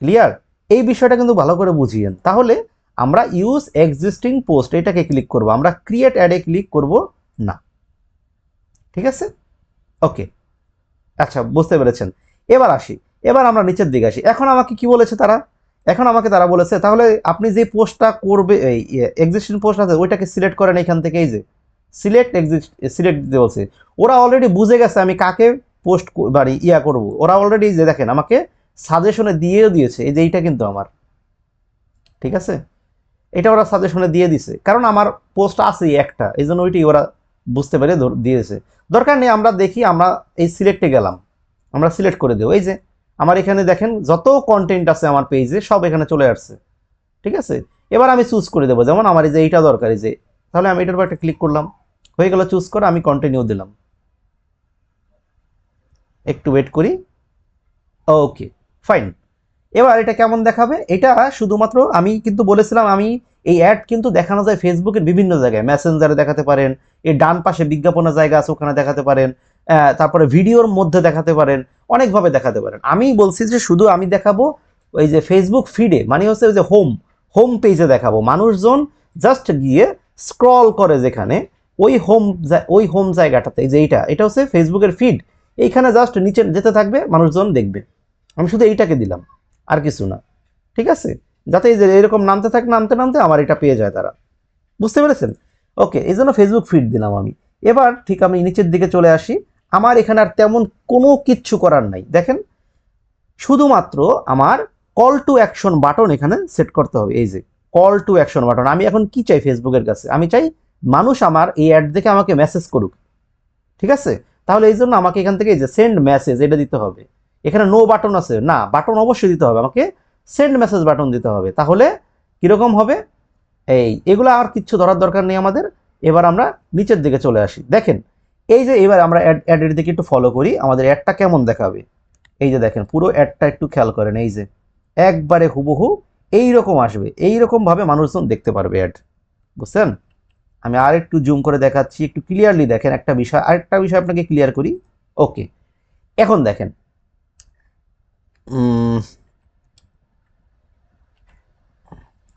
ক্লিয়ার? এই বিষয়টা কিন্তু ভালো করে বুঝিয়েন। তাহলে আমরা ইউজ এক্সিস্টিং পোস্ট এটাকে ক্লিক করব, আমরা ক্রিয়েট অ্যাডে ক্লিক করব না। ঠিক আছে, ওকে, আচ্ছা বুঝতে পেরেছেন। এবার আসি, এবার আমরা নিচের দিকে আসি। এখন আমাকে কি বলেছে তারা? এখন আমাকে তারা বলেছে তাহলে আপনি যে পোস্টটা করবে, এই এক্সিস্টিং পোস্ট আছে ওইটাকে সিলেক্ট করেন এখান থেকে, এই যে সিলেক্ট সিলেক্ট দিতে বলছে। ওরা অলরেডি বুঝে গেছে আমি কাকে পোস্ট বাড়ি করব, ওরা অলরেডি যে দেখেন আমাকে সাজেশনে দিয়েও দিয়েছে, এই যে এইটা কিন্তু আমার। ঠিক আছে, এটা ওরা সাজেশনে দিয়ে দিছে, কারণ আমার পোস্ট আছে একটা, এই জন্য ওইটি ওরা বুঝতে পেরে দিয়েছে। দরকার নেই, আমরা দেখি, আমরা এই সিলেক্টে গেলাম, আমরা সিলেক্ট করে দেবো। এই যে আমার এখানে দেখেন যত কন্টেন্ট আছে আমার পেজে সব এখানে চলে আসছে। ঠিক আছে, এবার আমি চুজ করে দেবো, যেমন আমার এই যে এইটা দরকার, এই যে, তাহলে আমি এটার উপর একটা ক্লিক করলাম, হয়ে গেল চুজ করে, আমি কন্টিনিউ দিলাম। একটু ওয়েট করি। ওকে, ফাইন। এবার এটা কেমন দেখাবে? এটা শুধুমাত্র আমি কিন্তু বলেছিলাম, আমি এই অ্যাড কিন্তু দেখানো যায় ফেসবুকের বিভিন্ন জায়গায়, মেসেঞ্জারে দেখাতে পারেন, এই ডান পাশে বিজ্ঞাপনের জায়গা আছে ওখানে দেখাতে পারেন, তারপরে ভিডিওর মধ্যে দেখাতে পারেন, অনেকভাবে দেখাতে পারেন। আমি বলছি যে শুধু আমি দেখাবো ওই যে ফেসবুক ফিডে, মানে হচ্ছে ওই যে হোম হোম পেজে দেখাবো, মানুষজন জাস্ট গিয়ে স্ক্রল করে যেখানে, ওই হোম জায়গাটাতে, যে এটা হচ্ছে ফেসবুকের ফিড, এইখানে জাস্ট নিচে যেতে থাকবে, মানুষজন দেখবে। আমি শুধু এইটাকে দিলাম, আর কিছু না। ঠিক আছে, যাতে এই যে এরকম নামতে থাকে, নামতে নামতে আমার এটা পেয়ে যায় তারা। বুঝতে পেরেছেন? ওকে, এই জন্য ফেসবুক ফিড দিলাম আমি। এবার ঠিক আমি নিচের দিকে চলে আসি, আমার এখানে আর তেমন কোনো কিচ্ছু করার নাই। দেখেন, শুধুমাত্র আমার কল টু অ্যাকশন বাটন এখানে সেট করতে হবে। এই যে কল টু অ্যাকশন বাটন, আমি এখন কি চাই ফেসবুকের কাছে? আমি চাই মানুষ আমার এই অ্যাড দেখে আমাকে মেসেজ করুক। ঠিক আছে, তাহলে এই জন্য আমাকে এখান থেকে এই যে সেন্ড মেসেজ এটা দিতে হবে। এখানে নো বাটন আছে না, বাটন অবশ্যই দিতে হবে, আমাকে সেন্ড মেসেজ বাটন দিতে হবে। তাহলে কিরকম হবে? এগুলো আর কিচ্ছু ধরার দরকার নেই আমাদের। এবার আমরা নিচের দিকে চলে আসি, দেখেন এই যে এবার আমরা অ্যাডের দিকে একটু ফলো করি, আমাদের অ্যাডটা কেমন দেখাবে। এই যে দেখেন পুরো অ্যাডটা একটু খেয়াল করেন, এই যে একবারে হুবহু এইরকম আসবে, এইরকম ভাবে মানুষজন দেখতে পারবে অ্যাড। বুঝছেন? আমি আর একটু জুম করে দেখাচ্ছি, একটু ক্লিয়ারলি দেখেন। আরেকটা বিষয় আপনাকে ক্লিয়ার করি। ওকে, এখন দেখেন,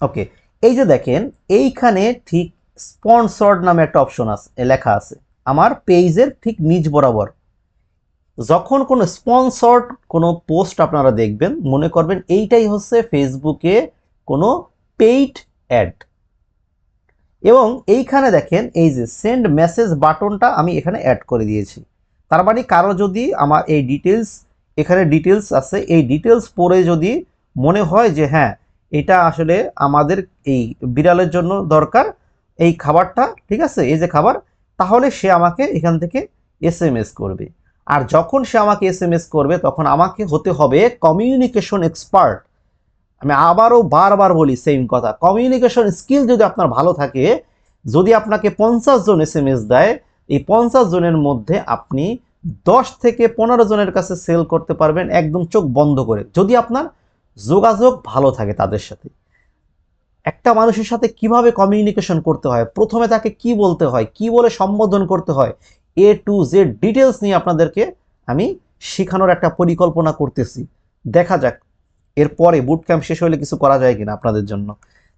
ওকে, এই যে দেখেন এইখানে ঠিক স্পন্সর্ড নামে একটা অপশন আছে, লেখা আছে আমার পেজের ঠিক নিচ বরাবর। যখন কোনো স্পন্সর্ড কোনো পোস্ট আপনারা দেখবেন, মনে করবেন এইটাই হচ্ছে ফেসবুকে কোনো পেইড অ্যাড। এবং এইখানে দেখেন এই যে সেন্ড মেসেজ বাটনটা আমি এখানে অ্যাড করে দিয়েছি। তার মানে কারো যদি আমার এই ডিটেলস, এখানে ডিটেলস আছে, এই ডিটেলস পড়ে যদি মনে হয় যে হ্যাঁ এটা আসলে আমাদের এই বিড়ালের জন্য দরকার এই খাবারটা, ঠিক আছে, এই যে খাবার, তাহলে সে আমাকে এখান থেকে এসএমএস করবে। আর যখন সে আমাকে এসএমএস করবে তখন আমাকে হতে হবে কমিউনিকেশন এক্সপার্ট। আমি আবারও বারবার বলি সেম কথা, কমিউনিকেশন স্কিল যদি আপনার ভালো থাকে, যদি আপনাকে 50 জন এসএমএস দেয়, এই 50 জনের মধ্যে আপনি 10 থেকে 15 জনের কাছে সেল করতে পারবেন একদম চোখ বন্ধ করে, যদি আপনার যোগাযোগ ভালো থাকে তাদের সাথে। একটা মানুষের সাথে কিভাবে কমিউনিকেশন করতে হয়, প্রথমে তাকে কি বলতে হয়, কি বলে সম্বোধন করতে হয়, এ টু জেড ডিটেলস নিয়ে আপনাদেরকে আমি শেখানোর একটা পরিকল্পনা করতেছি। দেখা যাক এরপরে বুট ক্যাম্প শেষ হলে কিছু করা যায় কিনা আপনাদের জন্য।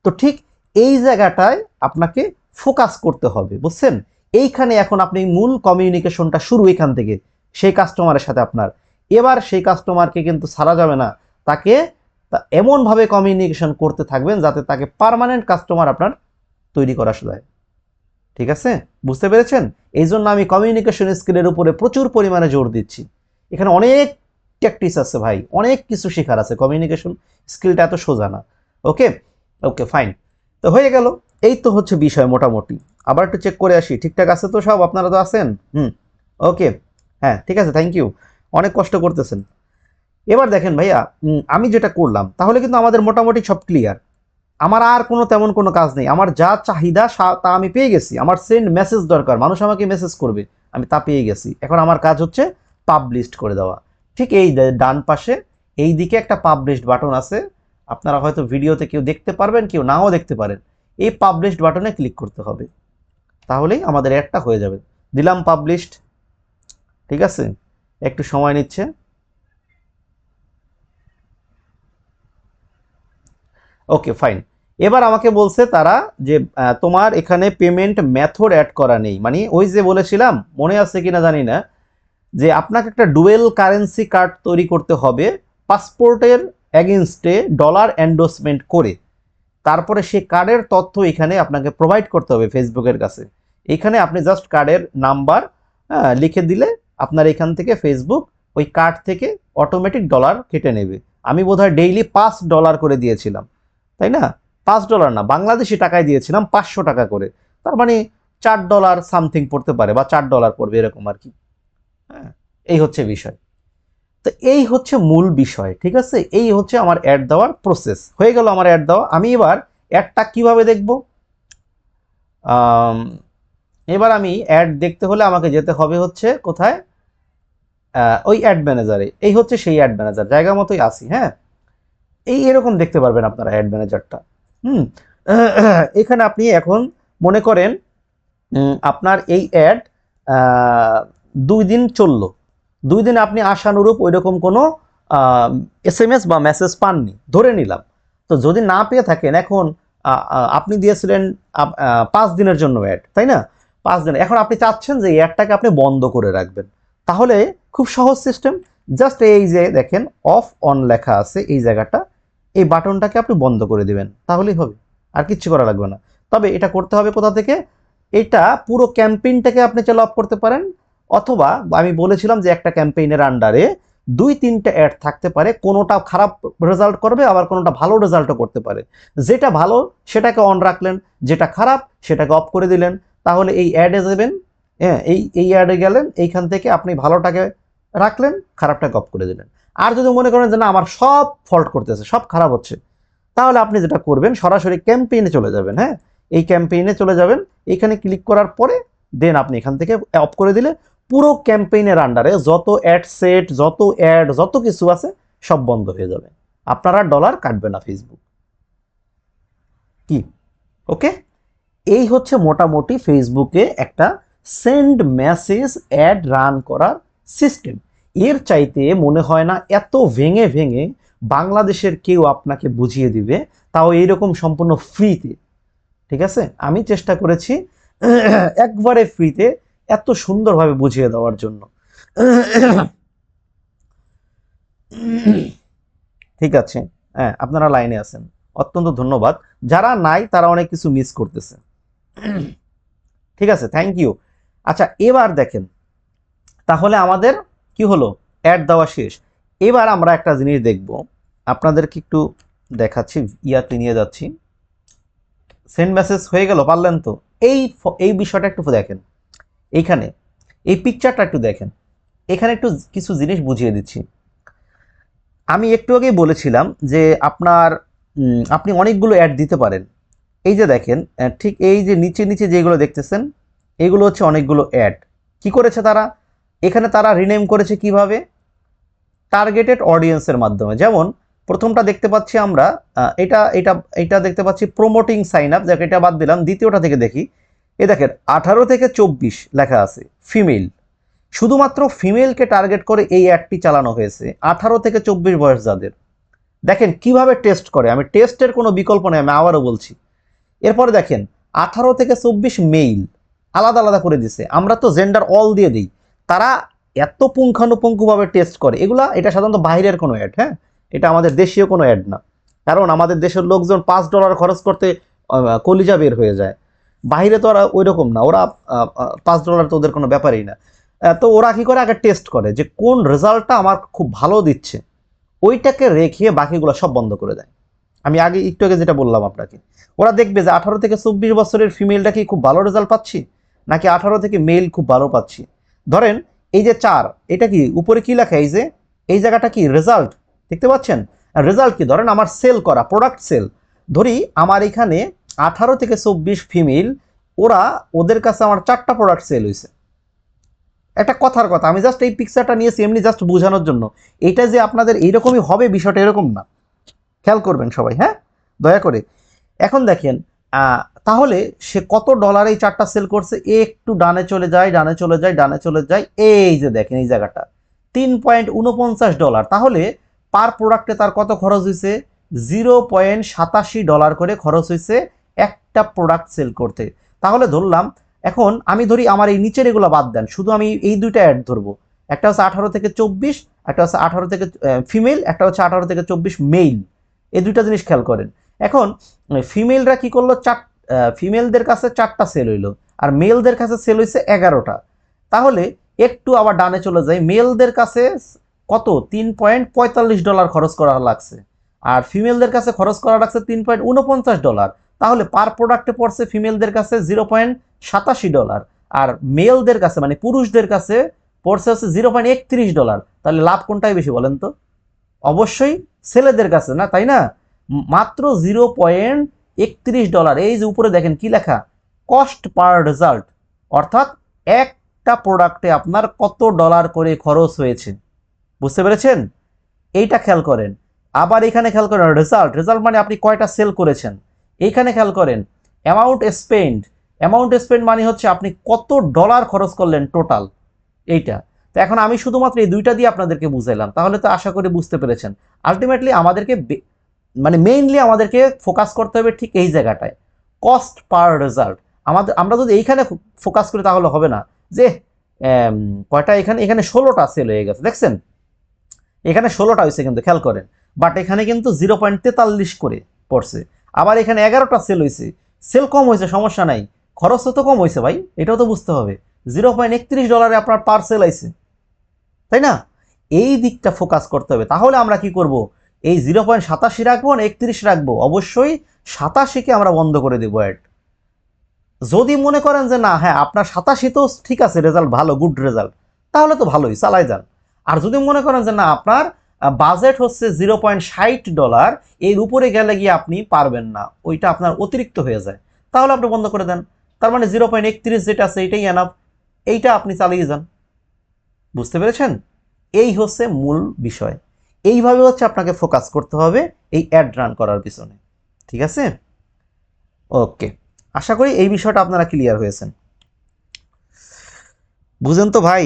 তো ঠিক এই জায়গাটায় আপনাকে ফোকাস করতে হবে, বুঝছেন? এইখানে এখন আপনি মূল কমিউনিকেশনটা শুরু এখান থেকে সেই কাস্টমারের সাথে আপনার। এবার সেই কাস্টমারকে কিন্তু ছাড়া যাবে না, তাকে এমনভাবে কমিউনিকেশন করতে থাকবেন যাতে তাকে পার্মানেন্ট কাস্টমার আপনার তৈরি করা যায়। ঠিক আছে, বুঝতে পেরেছেন? এই জন্য আমি কমিউনিকেশন স্কিলের উপরে প্রচুর পরিমাণে জোর দিচ্ছি। এখানে অনেক ট্যাকটিক্স আছে ভাই, অনেক কিছু শেখার আছে, কমিউনিকেশন স্কিলটা এত সোজা না। ওকে ওকে ফাইন, তো হয়ে গেল। এই তো হচ্ছে বিষয় মোটামুটি। আবার একটু চেক করে আসি ঠিকঠাক আছে তো সব, আপনারা তো আছেন? ওকে, হ্যাঁ ঠিক আছে, থ্যাংক ইউ, অনেক কষ্ট করতেছেন। এবার দেখেন ভাইয়া, আমি যেটা করলাম তাহলে কিন্তু আমাদের মোটামুটি সব ক্লিয়ার। আমার আর কোনো তেমন কোনো কাজ নেই, আমার যা চাহিদা তা আমি পেয়ে গেছি। আমার সেন্ড মেসেজ দরকার, মানুষ আমাকে মেসেজ করবে, আমি তা পেয়ে গেছি। এখন আমার কাজ হচ্ছে পাবলিশড করে দেওয়া। ঠিক এই ডান পাশে এই দিকে একটা পাবলিশড বাটন আছে, আপনারা হয়তো ভিডিওতে কেউ দেখতে পারবেন, কেউ নাও দেখতে পারেন। এই পাবলিশড বাটনে ক্লিক করতে হবে, তাহলেই আমাদের অ্যাডটা হয়ে যাবে। দিলাম পাবলিশড, ঠিক আছে, একটু সময় নিচ্ছে। ওকে ফাইন, এবার আমাকে বলছে তারা যে তোমার এখানে পেমেন্ট মেথড অ্যাড করা নেই। মানে ওই যে বলেছিলাম, মনে আছে কিনা জানি না, যে আপনাকে একটা ডুয়েল কারেন্সি কার্ড তৈরি করতে হবে পাসপোর্টের এগেনস্টে ডলার এন্ডোর্সমেন্ট করে, তারপরে সেই কার্ডের তথ্য এখানে আপনাকে প্রোভাইড করতে হবে ফেসবুকের কাছে। এখানে আপনি জাস্ট কার্ডের নাম্বার লিখে দিলে আপনার এখান থেকে ফেসবুক ওই কার্ড থেকে অটোমেটিক ডলার কেটে নেবে। আমি বোধহয় ডেইলি $5 করে দিয়েছিলাম, তাই না? $5 না, বাংলাদেশি টাকায় দিয়েছিলাম 500 টাকা করে। তার মানে $4 সামথিং পড়তে পারে, বা $4 পড়বে এরকম আর কি। হ্যাঁ, এই হচ্ছে বিষয়। তো এই হচ্ছে মূল বিষয়, ঠিক আছে? এই হচ্ছে আমার অ্যাড দেওয়ার প্রসেস। হয়ে গেল আমার অ্যাড দেওয়া। আমি এবার অ্যাডটা কিভাবে দেখব? এবার আমি অ্যাড দেখতে হলে আমাকে যেতে হবে হচ্ছে কোথায়, ওই অ্যাড ম্যানেজারে। এই হচ্ছে সেই অ্যাড ম্যানেজার, জায়গা মতোই আসি। হ্যাঁ, এই এরকম দেখতে পারবেন আপনারা অ্যাড ম্যানেজারটা। হুম এখানে আপনি এখন মনে করেন আপনার এই অ্যাড 2 দিন চললো, 2 দিন আপনি আশানুরূপ ওই রকম কোনো এসএমএস বা মেসেজ পাননি ধরে নিলাম। তো যদি না পেয়ে থাকেন, এখন আপনি দিয়েছিলেন 5 দিনের জন্য অ্যাড, তাই না? 5 দিন, এখন আপনি চাচ্ছেন যে এই অ্যাডটাকে আপনি বন্ধ করে রাখবেন। তাহলে খুব সহজ সিস্টেম, জাস্ট এই যে দেখেন অফ অন লেখা আছে এই জায়গাটা, এই বাটনটাকে আপনি বন্ধ করে দিবেন, তাহলেই হবে, আর কিচ্ছু করা লাগবে না। তবে এটা করতে হবে কোথা থেকে? এটা পুরো ক্যাম্পেইনটাকে আপনি চালু অফ করতে পারেন, অথবা আমি বলেছিলাম যে একটা ক্যাম্পেইনের আন্ডারে 2-3টে অ্যাড থাকতে পারে, কোনোটা খারাপ রেজাল্ট করবে আবার কোনোটা ভালো রেজাল্টও করতে পারে। যেটা ভালো সেটাকে অন রাখলেন, যেটা খারাপ সেটাকে অফ করে দিলেন। তাহলে এই অ্যাডে যাবেন, হ্যাঁ এই অ্যাডে গেলেন, এইখান থেকে আপনি ভালোটাকে রাখলেন, খারাপটাকে অফ করে দিলেন। আর যদি মনে করেন যে না আমার সব ফল্ট করতেছে, সব খারাপ হচ্ছে, তাহলে আপনি যেটা করবেন সরাসরি ক্যাম্পেইনে চলে যাবেন। হ্যাঁ, এই ক্যাম্পেইনে চলে যাবেন, এখানে ক্লিক করার পরে দেন আপনি এখান থেকে অফ করে দিলে পুরো ক্যাম্পেইনের আন্ডারে যত অ্যাড সেট, যত অ্যাড, যত কিছু আছে সব বন্ধ হয়ে যাবে। আপনারা ডলার কাটবে না ফেসবুক। কি ওকে? এই হচ্ছে মোটামুটি ফেসবুকে একটা সেন্ড মেসেজ অ্যাড রান করার সিস্টেম। এর চাইতে মনে হয় না এত ভেঙে ভেঙে বাংলাদেশের কেউ আপনাকে বুঝিয়ে দিবে, তাও এইরকম সম্পূর্ণ ফ্রিতে। ঠিক আছে, আমি চেষ্টা করেছি একবারে ফ্রিতে এত সুন্দরভাবে বুঝিয়ে দেওয়ার জন্য। ঠিক আছে, হ্যাঁ আপনারা লাইনে আছেন। অত্যন্ত ধন্যবাদ। যারা নাই তারা অনেক কিছু মিস করতেছে। ঠিক আছে, থ্যাংক ইউ। আচ্ছা, এবার দেখেন, তাহলে আমাদের কি হলো, অ্যাড দেওয়া শেষ। এবার আমরা একটা জিনিস দেখব, আপনাদেরকে একটু দেখাচ্ছি, ইয়াতে নিয়ে যাচ্ছি। সেন্ড মেসেজ হয়ে গেল, পারলেন তো? এই বিষয়টা একটু দেখেন, এইখানে এই পিকচারটা একটু দেখেন, এখানে একটু কিছু জিনিস বুঝিয়ে দিচ্ছি। আমি একটু আগেই বলেছিলাম যে আপনি অনেকগুলো অ্যাড দিতে পারেন। এই যে দেখেন, ঠিক এই যে নিচে নিচে যেগুলো দেখতেছেন, এগুলো হচ্ছে অনেকগুলো অ্যাড। কি করেছে তারা? এখানে তারা রিনেম করেছে কিভাবে? টার্গেটেড অডিয়েন্সের মাধ্যমে। যেমন প্রথমটা দেখতে পাচ্ছি আমরা, এটা এটা এটা দেখতে পাচ্ছি প্রমোটিং সাইন আপ, যাকে এটা বাদ দিলাম। দ্বিতীয়টা থেকে দেখি, এ দেখেন 18 থেকে 24 লেখা আছে, ফিমেল। শুধুমাত্র ফিমেলকে টার্গেট করে এই অ্যাডটি চালানো হয়েছে, 18 থেকে 24 বয়স যাদের। দেখেন কিভাবে টেস্ট করে, আমি টেস্টের কোনো বিকল্প নেই, আমি আবারও বলছি। এরপরে দেখেন 18 থেকে 24 মেইল, আলাদা আলাদা করে দিছে। আমরা তো জেন্ডার অল দিয়ে দিই, তারা এত পুঙ্খানুপুঙ্খভাবে টেস্ট করে এগুলা। এটা সাধারণত বাইরের কোনো অ্যাড, হ্যাঁ, এটা আমাদের দেশীয় কোনো অ্যাড না। কারণ আমাদের দেশের লোকজন $5 খরচ করতে কলিজা বের হয়ে যায়। বাইরে তো ওরা ওই রকম না, ওরা $5 তো ওদের কোনো ব্যাপারই না। তো ওরা কি করে, আগে টেস্ট করে যে কোন রেজাল্টটা আমার খুব ভালো দিচ্ছে, ওইটাকে রেখে বাকিগুলো সব বন্ধ করে দেয়। আমি একটু আগে যেটা বললাম আপনাকে, ওরা দেখবে যে 18 থেকে 24 বছরের ফিমেলটা কি খুব ভালো রেজাল্ট পাচ্ছি, নাকি 18 থেকে মেল খুব ভালো পাচ্ছি। ধরেন এই যে 4, এটা কি উপরে কি লেখা, এই জায়গাটা কি রেজাল্ট, দেখতে পাচ্ছেন? রেজাল্ট কি, ধরেন আমার সেল করা প্রোডাক্ট সেল, ধরি আমার এখানে 18 থেকে 24 ফিমেল, ওদের কাছে আমার 4টা প্রোডাক্ট সেল হয়েছে। একটা কথার কথা, আমি জাস্ট এই পিকচারটা নিয়েছি এমনি জাস্ট বোঝানোর জন্য। এটা যে আপনাদের এইরকমই হবে বিষয়টা এরকম না, খেয়াল করবেন সবাই, হ্যাঁ, দয়া করে। এখন দেখেন, তাহলে সে কত ডলারে এই 4টা সেল করছে, একটু ডানে চলে যায়, ডানে চলে যায়, ডানে চলে যায়, এই যে দেখেন এই জায়গাটা $3.49। তাহলে পার প্রোডাক্টে তার কত খরচ হয়েছে? $0.87 করে খরচ হয়েছে একটা প্রোডাক্ট সেল করতে। তাহলে ধরলাম, এখন আমি ধরি আমার এই নিচের এগুলো বাদ দেন, শুধু আমি এই দুইটা অ্যাড ধরবো। একটা হচ্ছে 18 থেকে 24, একটা হচ্ছে 18 থেকে ফিমেল, একটা হচ্ছে 18 থেকে 24 মেইল। এই দুইটা জিনিস খেয়াল করেন। এখন ফিমেলরা কি করলো, ফিমেলদের কাছে 4টা সেল হইলো, আর মেলদের কাছে সেল হয়েছে 11টা। তাহলে একটু আবার ডানে চলে যায়, মেলদের কাছে কত $3.45 খরচ করা লাগছে, আর ফিমেলদের কাছে খরচ করা লাগছে $3.49। তাহলে পার প্রোডাক্টে পড়ছে ফিমেলদের কাছে $0.87, আর মেলদের কাছে মানে পুরুষদের কাছে পড়ছে হচ্ছে $0.31। তাহলে লাভ কোনটাই বেশি বলেন তো? অবশ্যই ছেলেদের কাছে, না তাই না? মাত্র $0.31। এই যে উপরে দেখেন কি লেখা, কস্ট পার রেজাল্ট, অর্থাৎ একটা প্রোডাক্টে আপনার কত ডলার করে খরচ হয়েছে, বুঝতে পেরেছেন? এইটা খেয়াল করেন। আবার এখানে খেয়াল করেন রেজাল্ট, রেজাল্ট মানে আপনি কয়টা সেল করেছেন। এইখানে খেয়াল করেন অ্যামাউন্ট স্পেন্ড মানে হচ্ছে আপনি কত ডলার খরচ করলেন টোটাল, এইটা। তো এখন আমি শুধুমাত্র এই দুইটা দিয়ে আপনাদেরকে বুঝাইলাম, তাহলে তো আশা করি বুঝতে পেরেছেন। আলটিমেটলি আমাদেরকে মানে মেইনলি আমাদেরকে ফোকাস করতে হবে ঠিক এই জায়গাটায়, কস্ট পার রেজাল্ট। আমরা যদি এইখানে ফোকাস করি তাহলে হবে না যে কয়টা, এখানে 16টা সেল হয়ে গেছে, দেখছেন? এখানে 16টা হয়েছে কিন্তু খেয়াল করেন, বাট এখানে কিন্তু 0.43 করে পড়ছে। আবার এখানে 11টা সেল হয়েছে, সেল কম হয়েছে সমস্যা নাই, খরচ তো কম হয়েছে ভাই, এটাও তো বুঝতে হবে। $0.31 আপনার পার সেল আইছে, তাই না? এই দিকটা ফোকাস করতে হবে। তাহলে আমরা কি করব, এই 0.87 রাখবো না 31 রাখবো? অবশ্যই 87কে আমরা বন্ধ করে দেবো অ্যাড। যদি মনে করেন যে না, হ্যাঁ আপনার 87 তো ঠিক আছে, রেজাল্ট ভালো, গুড রেজাল্ট, তাহলে তো ভালোই, চালাই যান। আর যদি মনে করেন যে না, আপনার বাজেট হচ্ছে $0.60, এর উপরে গেলে গিয়ে আপনি পারবেন না, ওইটা আপনার অতিরিক্ত হয়ে যায়, তাহলে আপনি বন্ধ করে দেন। তার মানে 0.31 যেটা আছে এটাই এনাফ, এইটা আপনি চালিয়ে যান। বুঝতে পেরেছেন? এই হচ্ছে মূল বিষয়। এইভাবে হচ্ছে আপনাকে ফোকাস করতে হবে এই অ্যাড রান করার পিছনে, ঠিক আছে? ওকে, আশা করি এই বিষয়টা আপনারা ক্লিয়ার হয়েছেন। বুঝেন তো ভাই?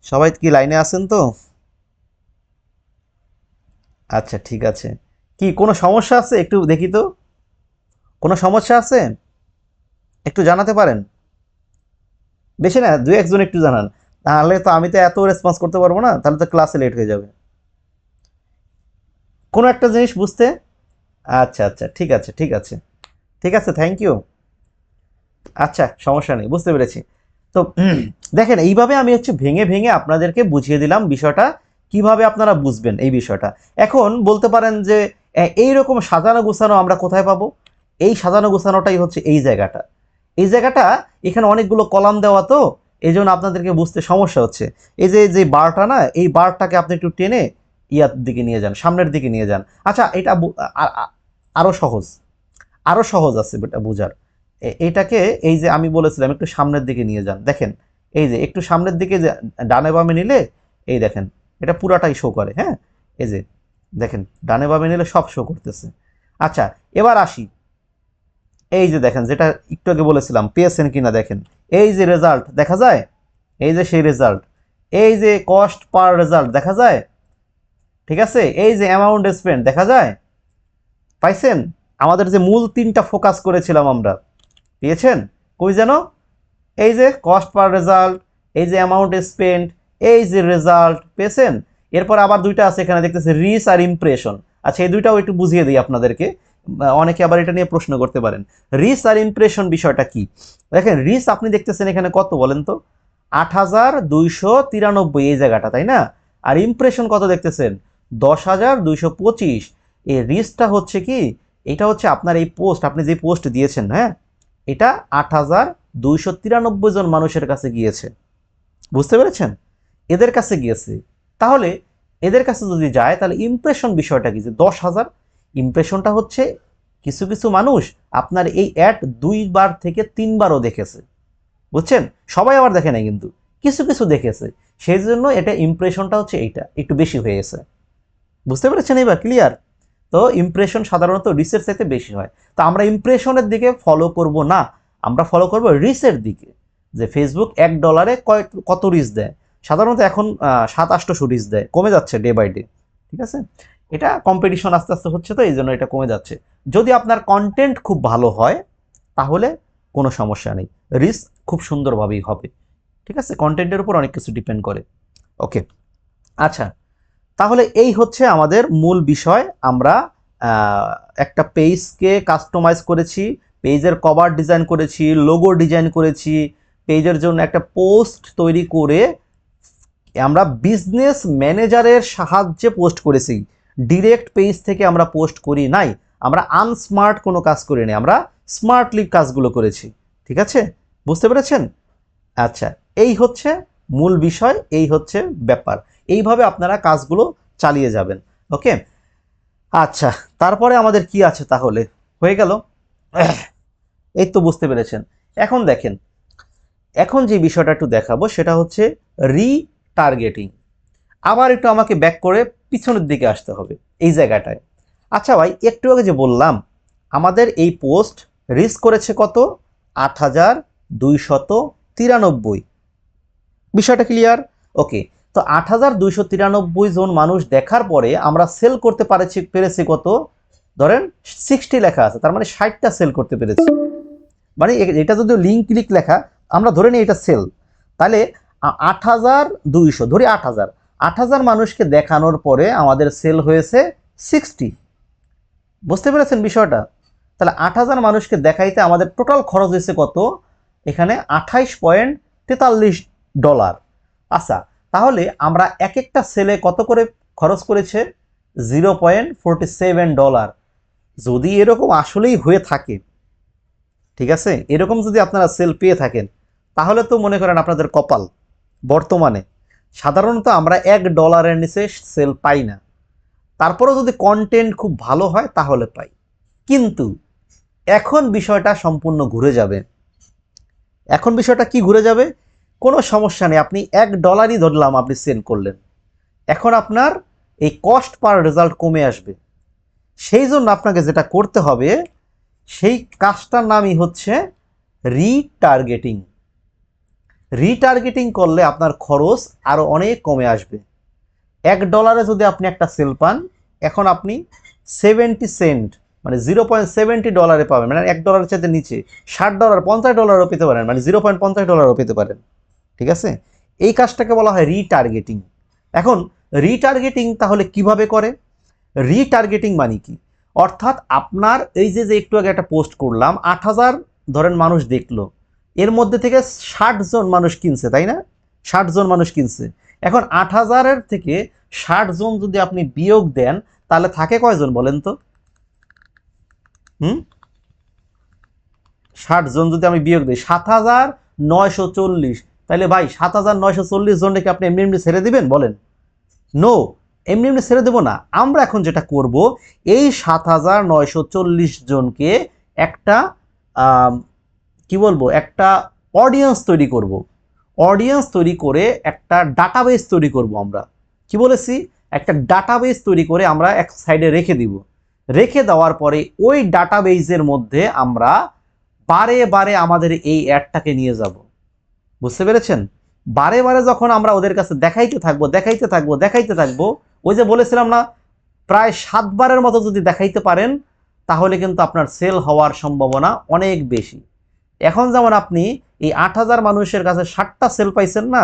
সবাই কি লাইনে আছেন তো? আচ্ছা, ঠিক আছে। কি কোনো সমস্যা আছে একটু দেখি তো, কোনো সমস্যা আছে একটু জানাতে পারেন, বেশি না, দু একজন একটু জানান, তাহলে তো আমি তো এত রেসপন্স করতে পারবো না, তাহলে তো ক্লাসে লেট হয়ে যাবে। কোনো একটা জিনিস বুঝতে আচ্ছা আচ্ছা, ঠিক আছে ঠিক আছে ঠিক আছে, থ্যাংক ইউ। আচ্ছা, সমস্যা নেই, বুঝতে পেরেছি। তো দেখেন, এইভাবে আমি হচ্ছে ভেঙে ভেঙে আপনাদেরকে বুঝিয়ে দিলাম বিষয়টা, কিভাবে আপনারা বুঝবেন এই বিষয়টা। এখন বলতে পারেন যে এইরকম সাজানো গোছানো আমরা কোথায় পাবো? এই সাজানো গোছানোটাই হচ্ছে এই জায়গাটা। এই জায়গাটা, এখানে অনেকগুলো কলাম দেওয়া, তো এই জন্য আপনাদেরকে বুঝতে সমস্যা হচ্ছে। এই যে যে বারটা না, এই বারটাকে আপনি একটু টেনে ইয়ার দিকে নিয়ে যান, সামনের দিকে নিয়ে যান। আচ্ছা, এটা আরো সহজ, আরো সহজ আছে এটা বোঝার। এটাকে, এই যে আমি বলেছিলাম একটু সামনের দিকে নিয়ে যান, দেখেন এই যে একটু সামনের দিকে যে ডানে বামে নিলে, এই দেখেন এটা পুরাটাই শো করে, হ্যাঁ, এই যে দেখেন ডানে বামে নিলে সব শো করতেছে। আচ্ছা, এবার আসি, এই যে দেখেন যেটা একটু আগে বলেছিলাম, পেয়েছেন কিনা দেখেন, এই যে রেজাল্ট দেখা যায়, এই যে সেই রেজাল্ট, এই যে কস্ট পার রেজাল্ট দেখা যায়, ঠিক আছে, এই যে অ্যামাউন্ট স্পেন্ড দেখা যায়, পাইছেন? আমাদের যে মূল তিনটা ফোকাস করেছিলাম আমরা, পেয়েছেন? কই যেন, এই যে কস্ট পার রেজাল্ট, এই যে অ্যামাউন্ট স্পেন্ড, এই যে রেজাল্ট, পেয়েছেন? এরপর আবার দুইটা আছে এখানে দেখতেছে, রিচ আর ইমপ্রেশন। আচ্ছা, এই দুইটাও একটু বুঝিয়ে দিই আপনাদেরকে, অনেকে আবার এটা নিয়ে প্রশ্ন করতে পারেন। রিচ আর ইমপ্রেশন বিষয়টা কি? দেখেন, রিচ আপনি দেখতেছেন এখানে কত বলেন তো, ৮,২৯৩, এই জায়গাটা, তাই না? আর ইমপ্রেশন কত দেখতেছেন, ১০,২২৫। এই রিচটা হচ্ছে কি, এটা হচ্ছে আপনার এই পোস্ট, আপনি যে পোস্ট দিয়েছেন, হ্যাঁ, এটা ৮,২৯৩ জন মানুষের কাছে গিয়েছে, বুঝতে পেরেছেন? এদের কাছে গিয়েছে। তাহলে এদের কাছে যদি যায়, তাহলে ইমপ্রেশন বিষয়টা কি, যে ১০,০০০, ইমপ্রেশনটা হচ্ছে কিছু কিছু মানুষ আপনার এই অ্যাড ২ বার থেকে ৩ বারও দেখেছে, বুঝছেন? সবাই আবার দেখে নাই কিন্তু, কিছু কিছু দেখেছে, সেই জন্য এটা ইমপ্রেশনটা হচ্ছে এইটা একটু বেশি হয়ে গেছে, বুঝতে পেরেছেন? এবার ক্লিয়ার? তো ইমপ্রেশন সাধারণত রিচের চাইতে বেশি হয়। তো আমরা ইমপ্রেশনের দিকে ফলো করব না, আমরা ফলো করব রিচের দিকে, যে ফেসবুক $১ কত রিচ দেয়। সাধারণত এখন ৭-৮০০ রিচ দেয়, কমে যাচ্ছে ডে বাই ডে, ঠিক আছে? এটা কম্পিটিশন আস্তে আস্তে হচ্ছে, তো এই জন্য এটা কমে যাচ্ছে। যদি আপনার কন্টেন্ট খুব ভালো হয়, তাহলে কোনো সমস্যা নেই, রিচ খুব সুন্দরভাবেই হবে, ঠিক আছে? কন্টেন্টের উপর অনেক কিছু ডিপেন্ড করে। ওকে, আচ্ছা, তাহলে এই হচ্ছে আমাদের মূল বিষয়। আমরা একটা পেজকে কাস্টমাইজ করেছি, পেজের কভার ডিজাইন করেছি, লোগো ডিজাইন করেছি, পেজের জন্য একটা পোস্ট তৈরি করে আমরা বিজনেস ম্যানেজারের সাহায্যে পোস্ট করেছি। ডিরেক্ট পেজ থেকে আমরা পোস্ট করি নাই, আমরা আনস্মার্ট কোনো কাজ করি নাই, আমরা স্মার্টলি কাজগুলো করেছি, ঠিক আছে? বুঝতে পেরেছেন? আচ্ছা, এই হচ্ছে মূল বিষয়, এই হচ্ছে ব্যাপার। এইভাবে আপনারা কাজগুলো চালিয়ে যাবেন। ওকে, আচ্ছা, তারপরে আমাদের কি আছে তাহলে? হয়ে গেল? এই তো বুঝতে পেরেছেন। এখন দেখেন, এখন যে বিষয়টা একটু দেখাবো সেটা হচ্ছে রিটার্গেটিং। আবার একটু আমাকে ব্যাক করে পিছনের দিকে আসতে হবে এই জায়গাটায়। আচ্ছা ভাই, একটু আগে যে বললাম আমাদের এই পোস্ট রিচ করেছে কত, ৮,২৯৩, বিষয়টা ক্লিয়ার? ওকে, তো ৮,২৯৩ জন মানুষ দেখার পরে আমরা সেল করতে পেরেছি কত, ধরেন 60 লেখা আছে, তার মানে 60টা সেল করতে পেরেছি। মানে এটা যদি লিঙ্ক ক্লিক লেখা, আমরা ধরে নিই এটা সেল, তাহলে ৮,২০০, ধরি ৮,০০০, ৮,০০০ মানুষকে দেখানোর পরে আমাদের সেল হয়েছে 60। বুঝতে পেরেছেন বিষয়টা? তাহলে ৮,০০০ মানুষকে দেখাইতে আমাদের টোটাল খরচ হয়েছে কত, এখানে $28.43। আচ্ছা, তাহলে আমরা এক একটা সেলে কত করে খরচ করেছে, $0.47। যদি এরকম আসলেই হয়ে থাকে, ঠিক আছে, এরকম যদি আপনারা সেল পেয়ে থাকেন, তাহলে তো মনে করেন আপনাদের কপাল। বর্তমানে সাধারণত আমরা $1 নিচে সেল পাই না, তারপরেও যদি কন্টেন্ট খুব ভালো হয় তাহলে পাই। কিন্তু এখন বিষয়টা সম্পূর্ণ ঘুরে যাবে। এখন বিষয়টা কি ঘুরে যাবে? কোনো সমস্যা নেই, আপনি $1 ধরলাম আপনি সেল করলেন, এখন আপনার এই কস্ট পার রেজাল্ট কমে আসবে। সেই জন্য আপনাকে যেটা করতে হবে, সেই কাজটার নামই হচ্ছে রিটার্গেটিং। রিটার্গেটিং করলে আপনার খরচ আরও অনেক কমে আসবে। $1 যদি আপনি একটা সেল পান, এখন আপনি 70 সেন্ট, মানে $0.70 পাবেন, মানে $1 চাইতে নিচে, $60, $50 পেতে পারেন, মানে $0.50 পেতে পারেন, ঠিক আছে? এই কাজটাকে বলা হয় রিটার্গেটিং। এখন রিটার্গেটিং তাহলে কিভাবে করে? রিটার্গেটিং মানে কি? অর্থাৎ আপনার এই যে যে একটু আগে একটা পোস্ট করলাম 8,000 ধরেন মানুষ দেখলো, এর মধ্যে থেকে 60 জন মানুষ কিনছে, তাই না? 60 জন মানুষ কিনছে। এখন 8,000-এর থেকে 60 জন যদি আপনি বিয়োগ দেন তাহলে থাকে কয়জন বলেন তো? 60 জন যদি আমি বিয়োগ দিই 7,940, তাহলে ভাই 7,940 জনকে আপনি এমনি এমনি ছেড়ে দিবেন বলেন? নো, এমনি এমনি ছেড়ে দেবো না। আমরা এখন যেটা করব, এই 7,940 জনকে একটা কি বলবো, একটা অডিয়েন্স তৈরি করব। অডিয়েন্স তৈরি করে একটা ডাটাবেস তৈরি করব। আমরা কি বলেছি, একটা ডাটাবেস তৈরি করে আমরা এক সাইডে রেখে দিব। রেখে দেওয়ার পরে ওই ডাটাবেসের মধ্যে আমরা বারে বারে আমাদের এই অ্যাডটাকে নিয়ে যাব। বুঝতে পেরেছেন? বারে বারে যখন আমরা ওদের কাছে দেখাইতে থাকবো দেখাইতে থাকবো দেখাইতে থাকবো, ওই যে বলেছিলাম না, প্রায় 7 বারের মতো যদি দেখাইতে পারেন তাহলে কিন্তু আপনার সেল হওয়ার সম্ভাবনা অনেক বেশি। এখন যেমন আপনি এই 8,000 মানুষের কাছে 60টা সেল পাইছেন না,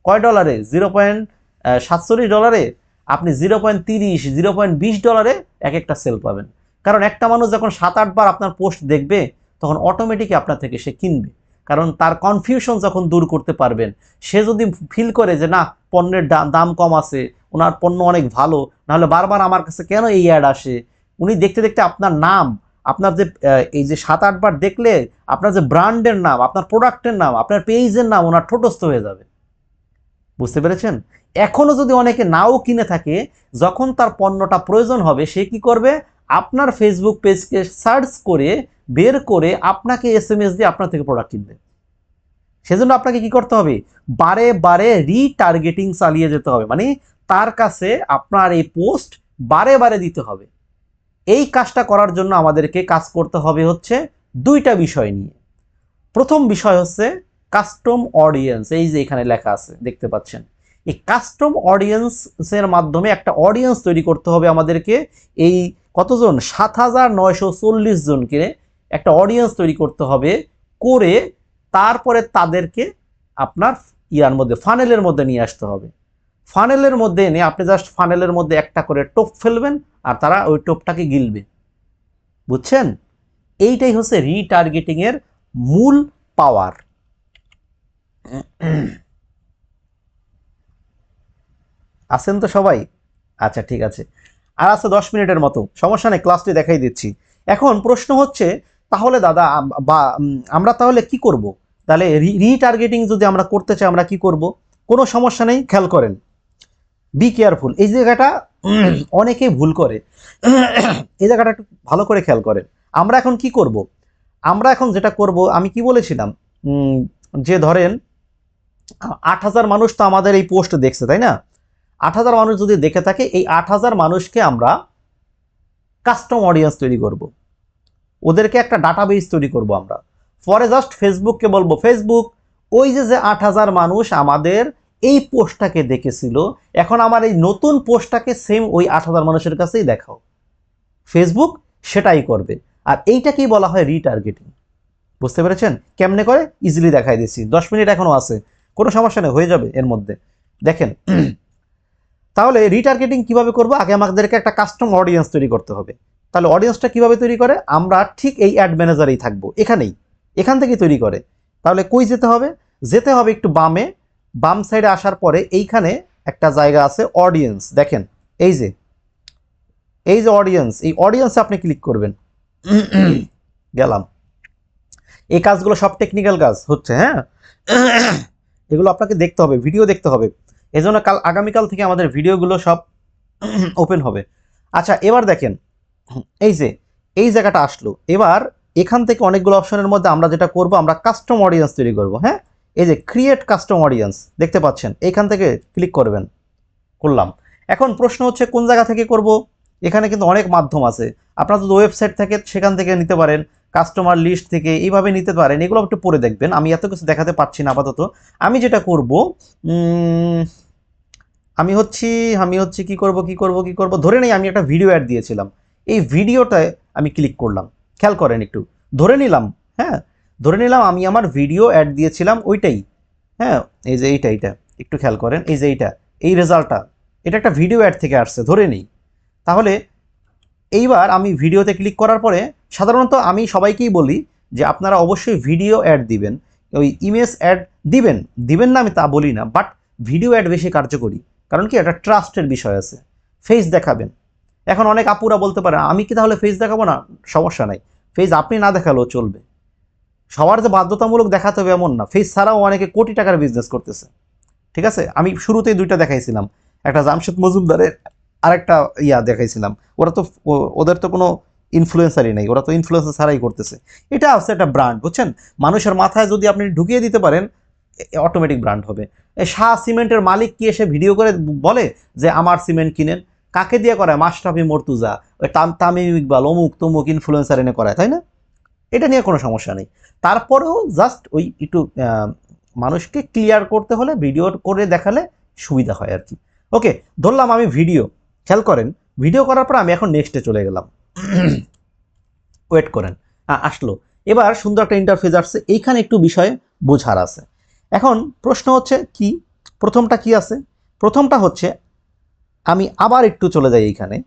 কয় ডলারে? $0.47, আপনি $0.30-$0.20 এক একটা সেল পাবেন। কারণ একটা মানুষ যখন 7-8 বার আপনার পোস্ট দেখবে তখন অটোমেটিকই আপনার থেকে সে কিনবে। কারণ তার কনফিউশন যখন দূর করতে পারবেন, সে যদি ফিল করে যে না, পণ্যের দাম কম আছে, ওনার পণ্য অনেক ভালো, নাহলে বারবার আমার কাছে কেন এই অ্যাড আসে, উনি দেখতে দেখতে আপনার নাম, আপনার যে এই যে 7-8 বার দেখলে আপনার যে ব্র্যান্ডের নাম, আপনার প্রোডাক্টের নাম, আপনার পেজের নাম ওনার ঠোঁটস্থ হয়ে যাবে। বুঝতে পেরেছেন? এখনো যদি অনেকে নাও কিনে থাকে, যখন তার পণ্যটা প্রয়োজন হবে সে কি করবে, আপনার ফেসবুক পেজকে সার্চ করে বের করে আপনাকে SMS দিয়ে আপনার থেকে প্রোডাক্ট কিনবে। সেজন্য আপনাকে কি করতে হবে, বারে বারে রিটার্গেটিং চালিয়ে যেতে হবে। মানে তার কাছে আপনার এই পোস্ট বারে বারে দিতে হবে। এই কাজটা করার জন্য আমাদেরকে কাজ করতে হবে হচ্ছে দুইটা বিষয় নিয়ে। প্রথম বিষয় হচ্ছে কাস্টম অডিয়েন্স। এই যে এখানে লেখা আছে দেখতে পাচ্ছেন, এই কাস্টম অডিয়েন্সের মাধ্যমে একটা অডিয়েন্স তৈরি করতে হবে আমাদেরকে। এই কতজন, 7,940 জনকে একটা অডিয়েন্স তৈরি করতে হবে, করে তারপরে তাদেরকে আপনার ইয়ার মধ্যে, ফানেলের মধ্যে নিয়ে আসতে হবে। ফানেলের মধ্যে এনে আপনি জাস্ট ফানেলের মধ্যে একটা করে টোপ ফেলবেন আর তারা ওই টোপটাকে গিলবে। বুঝছেন? এইটাই হচ্ছে রিটার্গেটিং এর মূল পাওয়ার। আছেন তো সবাই? আচ্ছা ঠিক আছে, আর আছে 10 মিনিটের মতো, সমস্যা নেই, ক্লাসটি দেখাই দিচ্ছি। এখন প্রশ্ন হচ্ছে, তাহলে দাদা বা আমরা তাহলে কি করব? তাহলে রিটার্গেটিং যদি আমরা করতে চাই আমরা কি করব? কোনো সমস্যা নেই, খেয়াল করেন, বি কেয়ারফুল। এই জায়গাটা অনেকেই ভুল করে, এই জায়গাটা একটু ভালো করে খেয়াল করেন। আমরা এখন কি করব? আমরা এখন যেটা করব, আমি কি বলেছিলাম, যে ধরেন 8,000 মানুষ তো আমাদের এই পোস্ট দেখছে, তাই না? 8,000 মানুষ যদি দেখে থাকে, এই 8,000 মানুষকে আমরা কাস্টম অডিয়েন্স তৈরি করব, ওদেরকে একটা ডাটাবেস তৈরি করব আমরা। পরে জাস্ট ফেসবুককে বলবো, ফেসবুক, ওই যে যে 8,000 মানুষ আমাদের এই পোস্টটাকে দেখেছিল, এখন আমার এই নতুন পোস্টটাকে সেম ওই 8,000 মানুষের কাছেই দেখাও। ফেসবুক সেটাই করবে। আর এইটাকেই বলা হয় রিটার্গেটিং। বুঝতে পেরেছেন কেমনে করে? ইজিলি দেখাই দিচ্ছি, 10 মিনিট এখনো আছে, কোনো সমস্যা নেই, হয়ে যাবে এর মধ্যে। দেখেন, তাহলে রিটার্গেটিং কিভাবে করব? আগে আমাদেরকে একটা কাস্টম অডিয়েন্স তৈরি করতে হবে। তাহলে অডিয়েন্সটা কিভাবে তৈরি করে? আমরা ঠিক এই অ্যাড ম্যানেজারেই থাকবো, এখানেই, এখান থেকেই তৈরি করে। তাহলে কই যেতে হবে? যেতে হবে একটু বামে, বাম সাইডে আসার পরে এইখানে একটা জায়গা আছে অডিয়েন্স, দেখেন এই যে, এই যে অডিয়েন্স, এই অডিয়েন্সে আপনি ক্লিক করবেন। গেলাম। এই কাজগুলো সব টেকনিক্যাল কাজ হচ্ছে, হ্যাঁ, এগুলো আপনাকে দেখতে হবে, ভিডিও দেখতে হবে। এজন্য আগামীকাল থেকে আমাদের ভিডিওগুলো সব ওপেন হবে। আচ্ছা এবার দেখেন, এই যে এই জায়গাটা আসলো, এবার এখান থেকে অনেকগুলো অপশনের মধ্যে আমরা যেটা করব, আমরা কাস্টম অডিয়েন্স তৈরি করব। হ্যাঁ, এই যে ক্রিয়েট কাস্টম অডিয়েন্স দেখতে পাচ্ছেন, এইখান থেকে ক্লিক করবেন, করলাম। এখন প্রশ্ন হচ্ছে কোন জায়গা থেকে করব? এখানে কিন্তু অনেক মাধ্যম আছে, আপনার যদি ওয়েবসাইট থাকে সেখান থেকে নিতে পারেন, কাস্টমার লিস্ট থেকে এইভাবে নিতে পারেন, এগুলো একটু পরে দেখবেন, আমি এত কিছু দেখাতে পারছি না আপাতত। আমি যেটা করব, আমি হচ্ছে কি করব, ধরে নেই আমি একটা ভিডিও অ্যাড দিয়েছিলাম, এই ভিডিওটায় আমি ক্লিক করলাম, খেয়াল করেন একটু, ধরে নিলাম, হ্যাঁ, ধরে নিলাম আমি আমার ভিডিও অ্যাড দিয়েছিলাম ওইটাই, হ্যাঁ, এই যে এইটা একটু খেয়াল করেন, এই যে এই রেজাল্টটা, এটা একটা ভিডিও অ্যাড থেকে আসছে ধরে নিই। তাহলে এইবার আমি ভিডিওতে ক্লিক করার পরে সাধারণত আমি সবাইকেই বলি যে আপনারা অবশ্যই ভিডিও অ্যাড দিবেন, ওই ইমেজ অ্যাড দিবেন দিবেন না আমি তা বলি না, বাট ভিডিও অ্যাড বেশি কার্যকরী। কারণ কি, একটা ট্রাস্টের বিষয় আছে। ফেস দেখাবেন। এখন অনেক আপুরা বলতে পারে আমি কি তাহলে ফেস দেখাবো না? সমস্যা নাই, ফেস আপনি না দেখালেও চলবে। সবার যে বাধ্যতামূলক দেখাতে হবে এমন না, ফেস ছাড়াও অনেকে কোটি টাকার বিজনেস করতেছে। ঠিক আছে, আমি শুরুতেই দুইটা দেখাইছিলাম, একটা জামশেদ মজুমদারের, আরেকটা দেখাইছিলাম। ওরা তো ওদের তো কোনো ইনফ্লুয়েন্সারই নেই, ওরা তো ইনফ্লুয়েন্সার ছাড়াই করতেছে। এটা হচ্ছে একটা ব্র্যান্ড, বুঝছেন? মানুষের মাথায় যদি আপনি ঢুকিয়ে দিতে পারেন, অটোমেটিক ব্র্যান্ড হবে। এই শাহ সিমেন্টের মালিক কি এসে ভিডিও করে বলে যে আমার সিমেন্ট কিনেন? কাকে দিয়ে করায়? মাশরাফি মর্তুজা, ওই তামিম ইকবাল, অমুক তমুক ইনফ্লুয়েন্সার এনে করায়, তাই না? এটা নিয়ে কোনো সমস্যা নেই। তারপরেও জাস্ট ওই একটু মানুষকে ক্লিয়ার করতে হলে ভিডিও করে দেখালে সুবিধা হয় আর কি। ওকে, ধরলাম আমি ভিডিও, খেয়াল করেন, ভিডিও করার পর আমি এখন নেক্সটে চলে গেলাম। ওয়েট করেন, আসলো। এবার সুন্দর একটা ইন্টারফেস আসছে, এইখানে একটু বিষয় বোঝার আছে। এখন প্রশ্ন হচ্ছে কি, প্রথমটা কি আছে? প্রথমটা হচ্ছে, আমি আবার একটু চলে যাই এইখানে।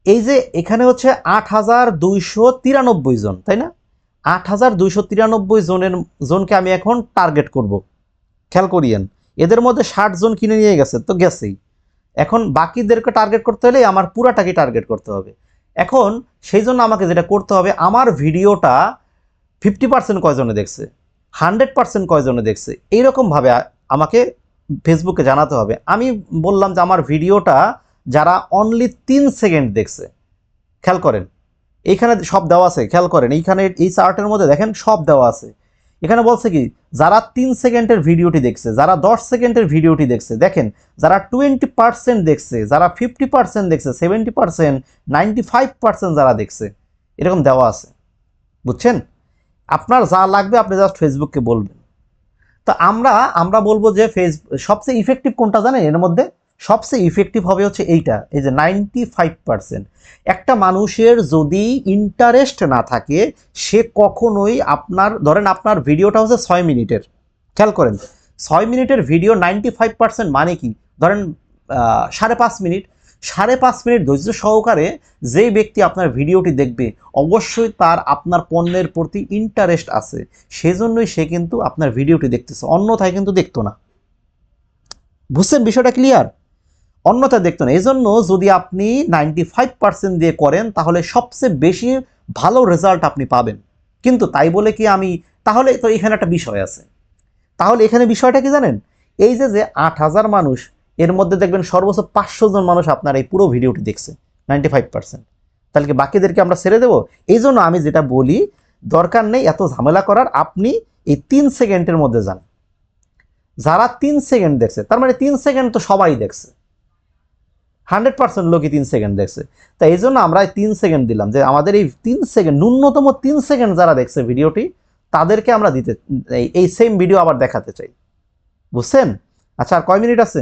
এই যে এখানে হচ্ছে ৮,২৯৩ জন, তাই না? ৮,২৯৩ জনকে আমি এখন টার্গেট করব। খেয়াল করিয়েন, এদের মধ্যে ৬০ জন কিনে নিয়ে গেছে, তো গেছেই। এখন বাকিদেরকে টার্গেট করতে হলে আমার পুরাটাকে টার্গেট করতে হবে। এখন সেই জন্য আমাকে যেটা করতে হবে, আমার ভিডিওটা 50% কয়জনে দেখছে, 100% কয়জনে দেখছে, এইরকমভাবে আমাকে ফেসবুকে জানাতে হবে। আমি বললাম যে আমার ভিডিওটা যারা অনলি 3 সেকেন্ড দেখছে, খেয়াল করেন এইখানে সব দেওয়া আছে, খেয়াল করেন এইখানে এই চার্টের মধ্যে দেখেন সব দেওয়া আছে। এখানে বলছে কি, যারা 3 সেকেন্ডের ভিডিওটি দেখছে, যারা 10 সেকেন্ডের ভিডিওটি দেখছে, দেখেন যারা 20% দেখছে, যারা 50% দেখছে, 70%, 95% যারা দেখছে, এরকম দেওয়া আছে। বুঝছেন? আপনার যা লাগবে আপনি জাস্ট ফেসবুককে বলবেন। তো আমরা আমরা বলবো যে সবচেয়ে ইফেক্টিভ কোনটা জানেন? এর মধ্যে সবচেয়ে ইফেক্টিভ হবে হচ্ছে এইটা, এই যে 95%। একটা মানুষের যদি ইন্টারেস্ট না থাকে, সে কখনোই ধরেন আপনার ভিডিওটা হচ্ছে 6 মিনিটের, খেয়াল করেন 6 মিনিটের ভিডিও 95% মানে কি? ধরেন 5.5 মিনিট, 5.5 মিনিট ধৈর্য সহকারে যেই ব্যক্তি আপনার ভিডিওটি দেখবে, অবশ্যই তার আপনার পণ্যের প্রতি ইন্টারেস্ট আছে, সেজন্যই সে কিন্তু আপনার ভিডিওটি দেখতেছে, অন্যথায় কিন্তু দেখতো না। বুঝছেন বিষয়টা ক্লিয়ার? অন্যথায় দেখতো না। এই জন্য যদি আপনি 95% দিয়ে করেন, তাহলে সবচেয়ে বেশি ভালো রেজাল্ট আপনি পাবেন। কিন্তু তাই বলে কি আমি, তাহলে তো এখানে একটা বিষয় আছে। তাহলে এখানে বিষয়টা কি জানেন? এই যে যে 8,000 মানুষ, এর মধ্যে দেখবেন সর্বোচ্চ 500 জন মানুষ আপনার এই পুরো ভিডিওটি দেখছে, 95%। তাহলে কি বাকিদেরকে আমরা ছেড়ে দেবো? এই জন্য আমি যেটা বলি, দরকার নেই এত ঝামেলা করার, আপনি এই 3 সেকেন্ডের মধ্যে যান। যারা 3 সেকেন্ড দেখছে, তার মানে 3 সেকেন্ড তো সবাই দেখছে, 100% লোকই 3 সেকেন্ড দেখছে। তাই এই জন্য আমরা 3 সেকেন্ড দিলাম, যে আমাদের এই 3 সেকেন্ড, ন্যূনতম 3 সেকেন্ড যারা দেখছে ভিডিওটি, তাদেরকে আমরা দিতে, এই সেম ভিডিও আবার দেখাতে চাই। বুঝছেন? আচ্ছা, আর কয় মিনিট আছে?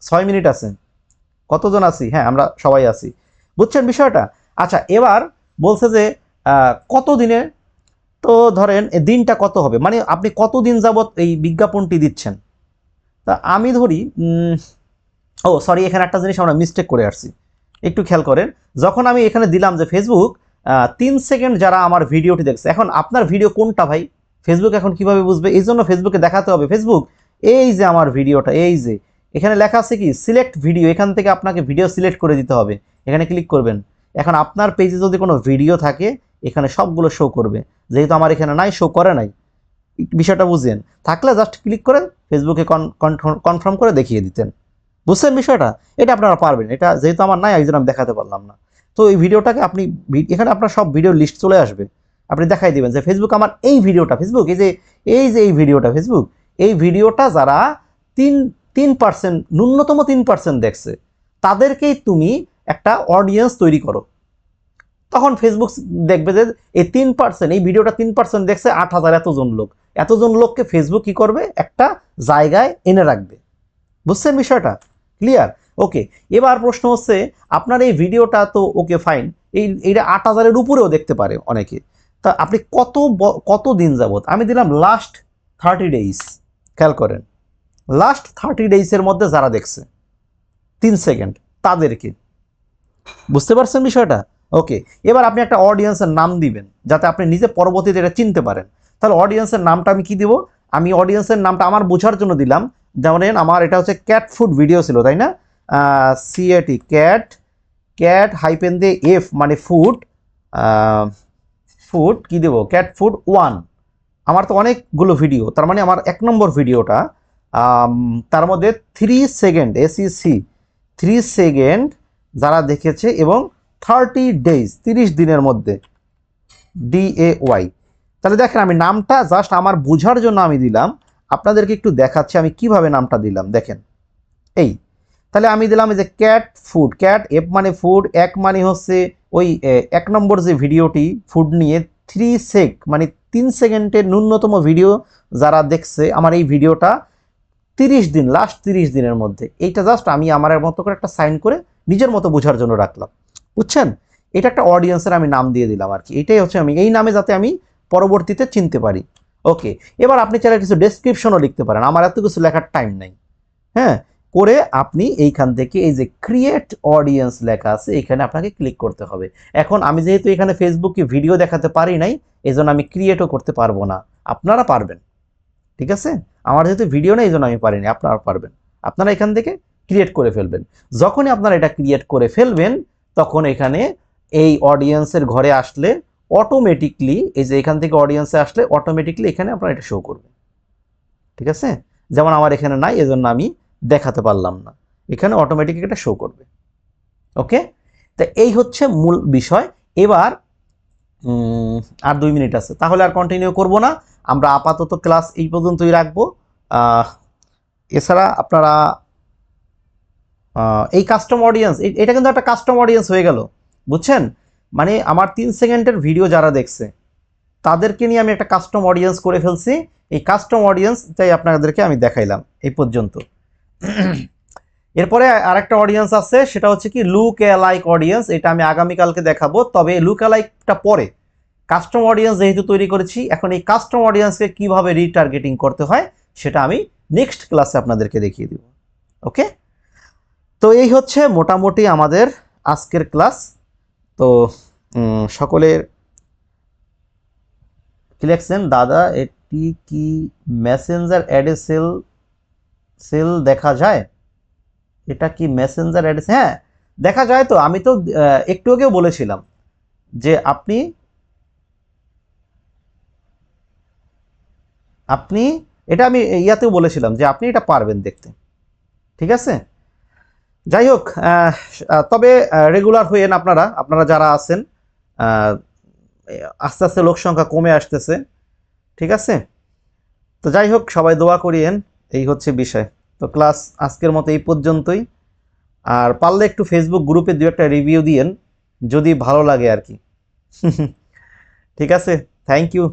6 মিনিট আছে। কতজন আছি? হ্যাঁ, আমরা সবাই আছি। বুঝছেন বিষয়টা? আচ্ছা, এবার বলছে যে কত দিনে, তো ধরেন দিনটা কত হবে, মানে আপনি কতদিন যাবত এই বিজ্ঞাপনটি দিচ্ছেন। তা আমি ধরি, ও সরি, এখানে একটা জিনিস আমরা মিস্টেক করে আসছি, একটু খেয়াল করেন। যখন আমি এখানে দিলাম যে ফেসবুক 3 সেকেন্ড যারা আমার ভিডিওটি দেখছে, এখন আপনার ভিডিও কোনটা ভাই? ফেসবুক এখন কিভাবে বুঝবে? এই জন্য ফেসবুকে দেখাতে হবে, ফেসবুক এই যে আমার ভিডিওটা, এই যে এখানে লেখা আছে কি সিলেক্ট ভিডিও, এখান থেকে আপনাকে ভিডিও সিলেক্ট করে দিতে হবে, এখানে ক্লিক করবেন। এখন আপনার পেজে যদি কোনো ভিডিও থাকে, এখানে সবগুলো শো করবে, যেহেতু আমার এখানে নাই, শো করে নাই। বিষয়টা বুঝেন, থাকলে জাস্ট ক্লিক করে ফেসবুকে কনফার্ম করে দেখিয়ে দিতেন। বুঝছেন বিষয়টা? এটা আপনারা পারবেন, এটা যেহেতু আমার নাই, এই জন্য আমি দেখাতে পারলাম না। তো এই ভিডিওটাকে আপনি, এখানে আপনার সব ভিডিও লিস্ট চলে আসবে, আপনি দেখাই দিবেন যে ফেসবুক আমার এই ভিডিওটা, ফেসবুক এই ভিডিওটা, ফেসবুক এই ভিডিওটা যারা 3% ন্যূনতম 3% দেখছে, তাদেরকেই তুমি একটা অডিয়েন্স তৈরি করো। তখন ফেসবুক দেখবে যে এই 3%, এই ভিডিওটা 3% দেখছে 8,000, এতজন লোককে ফেসবুক কি করবে? একটা জায়গায় এনে রাখবে। বুঝছেন বিষয়টা? ক্লিয়ার? ওকে, এবার প্রশ্ন হচ্ছে, আপনার এই ভিডিওটা তো ওকে ফাইন, এইটা 8,000-এর উপরেও দেখতে পারে অনেকে, তা আপনি কত দিন যাবত? আমি দিলাম লাস্ট 30 ডেইজ। খেয়াল করেন, লাস্ট 30 ডেইজের মধ্যে যারা দেখছে 3 সেকেন্ড, তাদেরকে। বুঝতে পারছেন বিষয়টা? ওকে, এবার আপনি একটা অডিয়েন্সের নাম দিবেন যাতে আপনি নিজে পরবর্তীতে এটা চিনতে পারেন। তাহলে অডিয়েন্সের নামটা আমি কি দিব? আমি অডিয়েন্সের নামটা আমার বোঝার জন্য দিলাম। যেমন আমার এটা হচ্ছে ক্যাট ফুড ভিডিও ছিল, তাই না? সিএটি ক্যাট, ক্যাট হাইপেন দিয়ে এফ মানে ফুড, ফুড কি দেবো, ক্যাট ফুড 1। আমার তো অনেকগুলো ভিডিও, তার মানে আমার 1 নম্বর ভিডিওটা তার মধ্যে 3 সেকেন্ড এসইসি 3 সেকেন্ড যারা দেখেছে এবং 30 ডেজ 30 দিনের মধ্যে DAY। তাহলে দেখেন আমি নামটা জাস্ট আমার বোঝার জন্য আমি দিলাম, আপনাদেরকে একটু দেখাচ্ছি আমি কিভাবে নামটা দিলাম। দেখেন এই, তাহলে আমি দিলাম এই যে ক্যাট ফুড, ক্যাট এফ মানে ফুড, এক মানে হচ্ছে ওই 1 নম্বর যে ভিডিওটি ফুড নিয়ে 3 সেক মানে 3 সেকেন্ডের ন্যূনতম ভিডিও যারা দেখছে আমার এই ভিডিওটা 30 দিন, লাস্ট 30 দিনের মধ্যে, এইটা জাস্ট আমি আমার মতো করে একটা সাইন করে নিজের মতো বোঝার জন্য রাখলাম, বুঝছেন? এটা একটা অডিয়েন্সের আমি নাম দিয়ে দিলাম আর কি। এটাই হচ্ছে আমি এই নামে যাতে আমি পরবর্তীতে চিনতে পারি। ওকে, এবার আপনি চাইলে কিছু ডেসক্রিপশনও লিখতে পারেন, আমার এত কিছু লেখার টাইম নাই। হ্যাঁ, করে আপনি এইখান থেকে এই যে ক্রিয়েট অডিয়েন্স লেখা আছে এখানে আপনাকে ক্লিক করতে হবে। এখন আমি যেহেতু এখানে ফেসবুকে ভিডিও দেখাতে পারি নাই, এই জন্য আমি ক্রিয়েটও করতে পারবো না, আপনারা পারবেন। ঠিক আছে, আমার যেহেতু ভিডিও নেই এই জন্য আমি পারিনি, আপনারা পারবেন। আপনারা এখান থেকে ক্রিয়েট করে ফেলবেন। যখনই আপনারা এটা ক্রিয়েট করে ফেলবেন তখন এখানে এই অডিয়েন্সের ঘরে আসলে অটোমেটিকলি এই যে এখান থেকে অডিয়েন্সে আসলে অটোমেটিকলি এখানে আপনারা এটা শো করবে। ঠিক আছে, যেমন আমার এখানে নাই এজন্য আমি দেখাতে পারলাম না, এখানে অটোমেটিক এটা শো করবে। ওকে, তো এই হচ্ছে মূল বিষয়। এবার আর 2 মিনিট আছে, তাহলে আর কন্টিনিউ করব না, আমরা আপাতত ক্লাস এই পর্যন্তই রাখবো। এছাড়া আপনারা এই কাস্টম অডিয়েন্স, এটা কিন্তু একটা কাস্টম অডিয়েন্স হয়ে গেল, বুঝছেন? মানে আমার 3 সেকেন্ডের ভিডিও যারা দেখছে তাদেরকে নিয়ে আমি একটা কাস্টম অডিয়েন্স করে ফেলছি। এই কাস্টম অডিয়েন্স তাই আপনাদেরকে আমি দেখাইলাম এই পর্যন্ত। এরপরে আরেকটা অডিয়েন্স আছে, সেটা হচ্ছে কি লুক অ্যালাইক অডিয়েন্স। এটা আমি আগামীকালকে দেখাবো, তবে লুক অ্যালাইকটা পরে। কাস্টম অডিয়েন্স যেহেতু তৈরি করেছি, এখন এই কাস্টম অডিয়েন্সকে কিভাবে রিটার্গেটিং করতে হয় সেটা আমি নেক্সট ক্লাসে আপনাদেরকে দেখিয়ে দিব। ওকে, তো এই হচ্ছে মোটামুটি আমাদের আজকের ক্লাস। তো সকলের কি লিখছেন, দাদা এটি কি মেসেঞ্জার অ্যাডে সেল দেখা যায়? এটা কি মেসেঞ্জার অ্যাডে? হ্যাঁ দেখা যায় তো, আমি তো একটু আগেও বলেছিলাম যে আপনি আপনি এটা আমি ইয়াতেও বলেছিলাম যে আপনি এটা পারবেন দেখতে। ঠিক আছে, যাই হোক, তবে রেগুলার হইয়েন আপনারা, আপনারা যারা আছেন। আস্তে আস্তে লোক সংখ্যা কমে আসতেছে। ঠিক আছে, তো যাই হোক সবাই দোয়া করিয়েন, এই হচ্ছে বিষয়। তো ক্লাস আজকের মতো এই পর্যন্তই। আর পারলে একটু ফেসবুক গ্রুপে 2-একটা রিভিউ দিয়েন যদি ভালো লাগে আর কি। ঠিক আছে, থ্যাংক ইউ।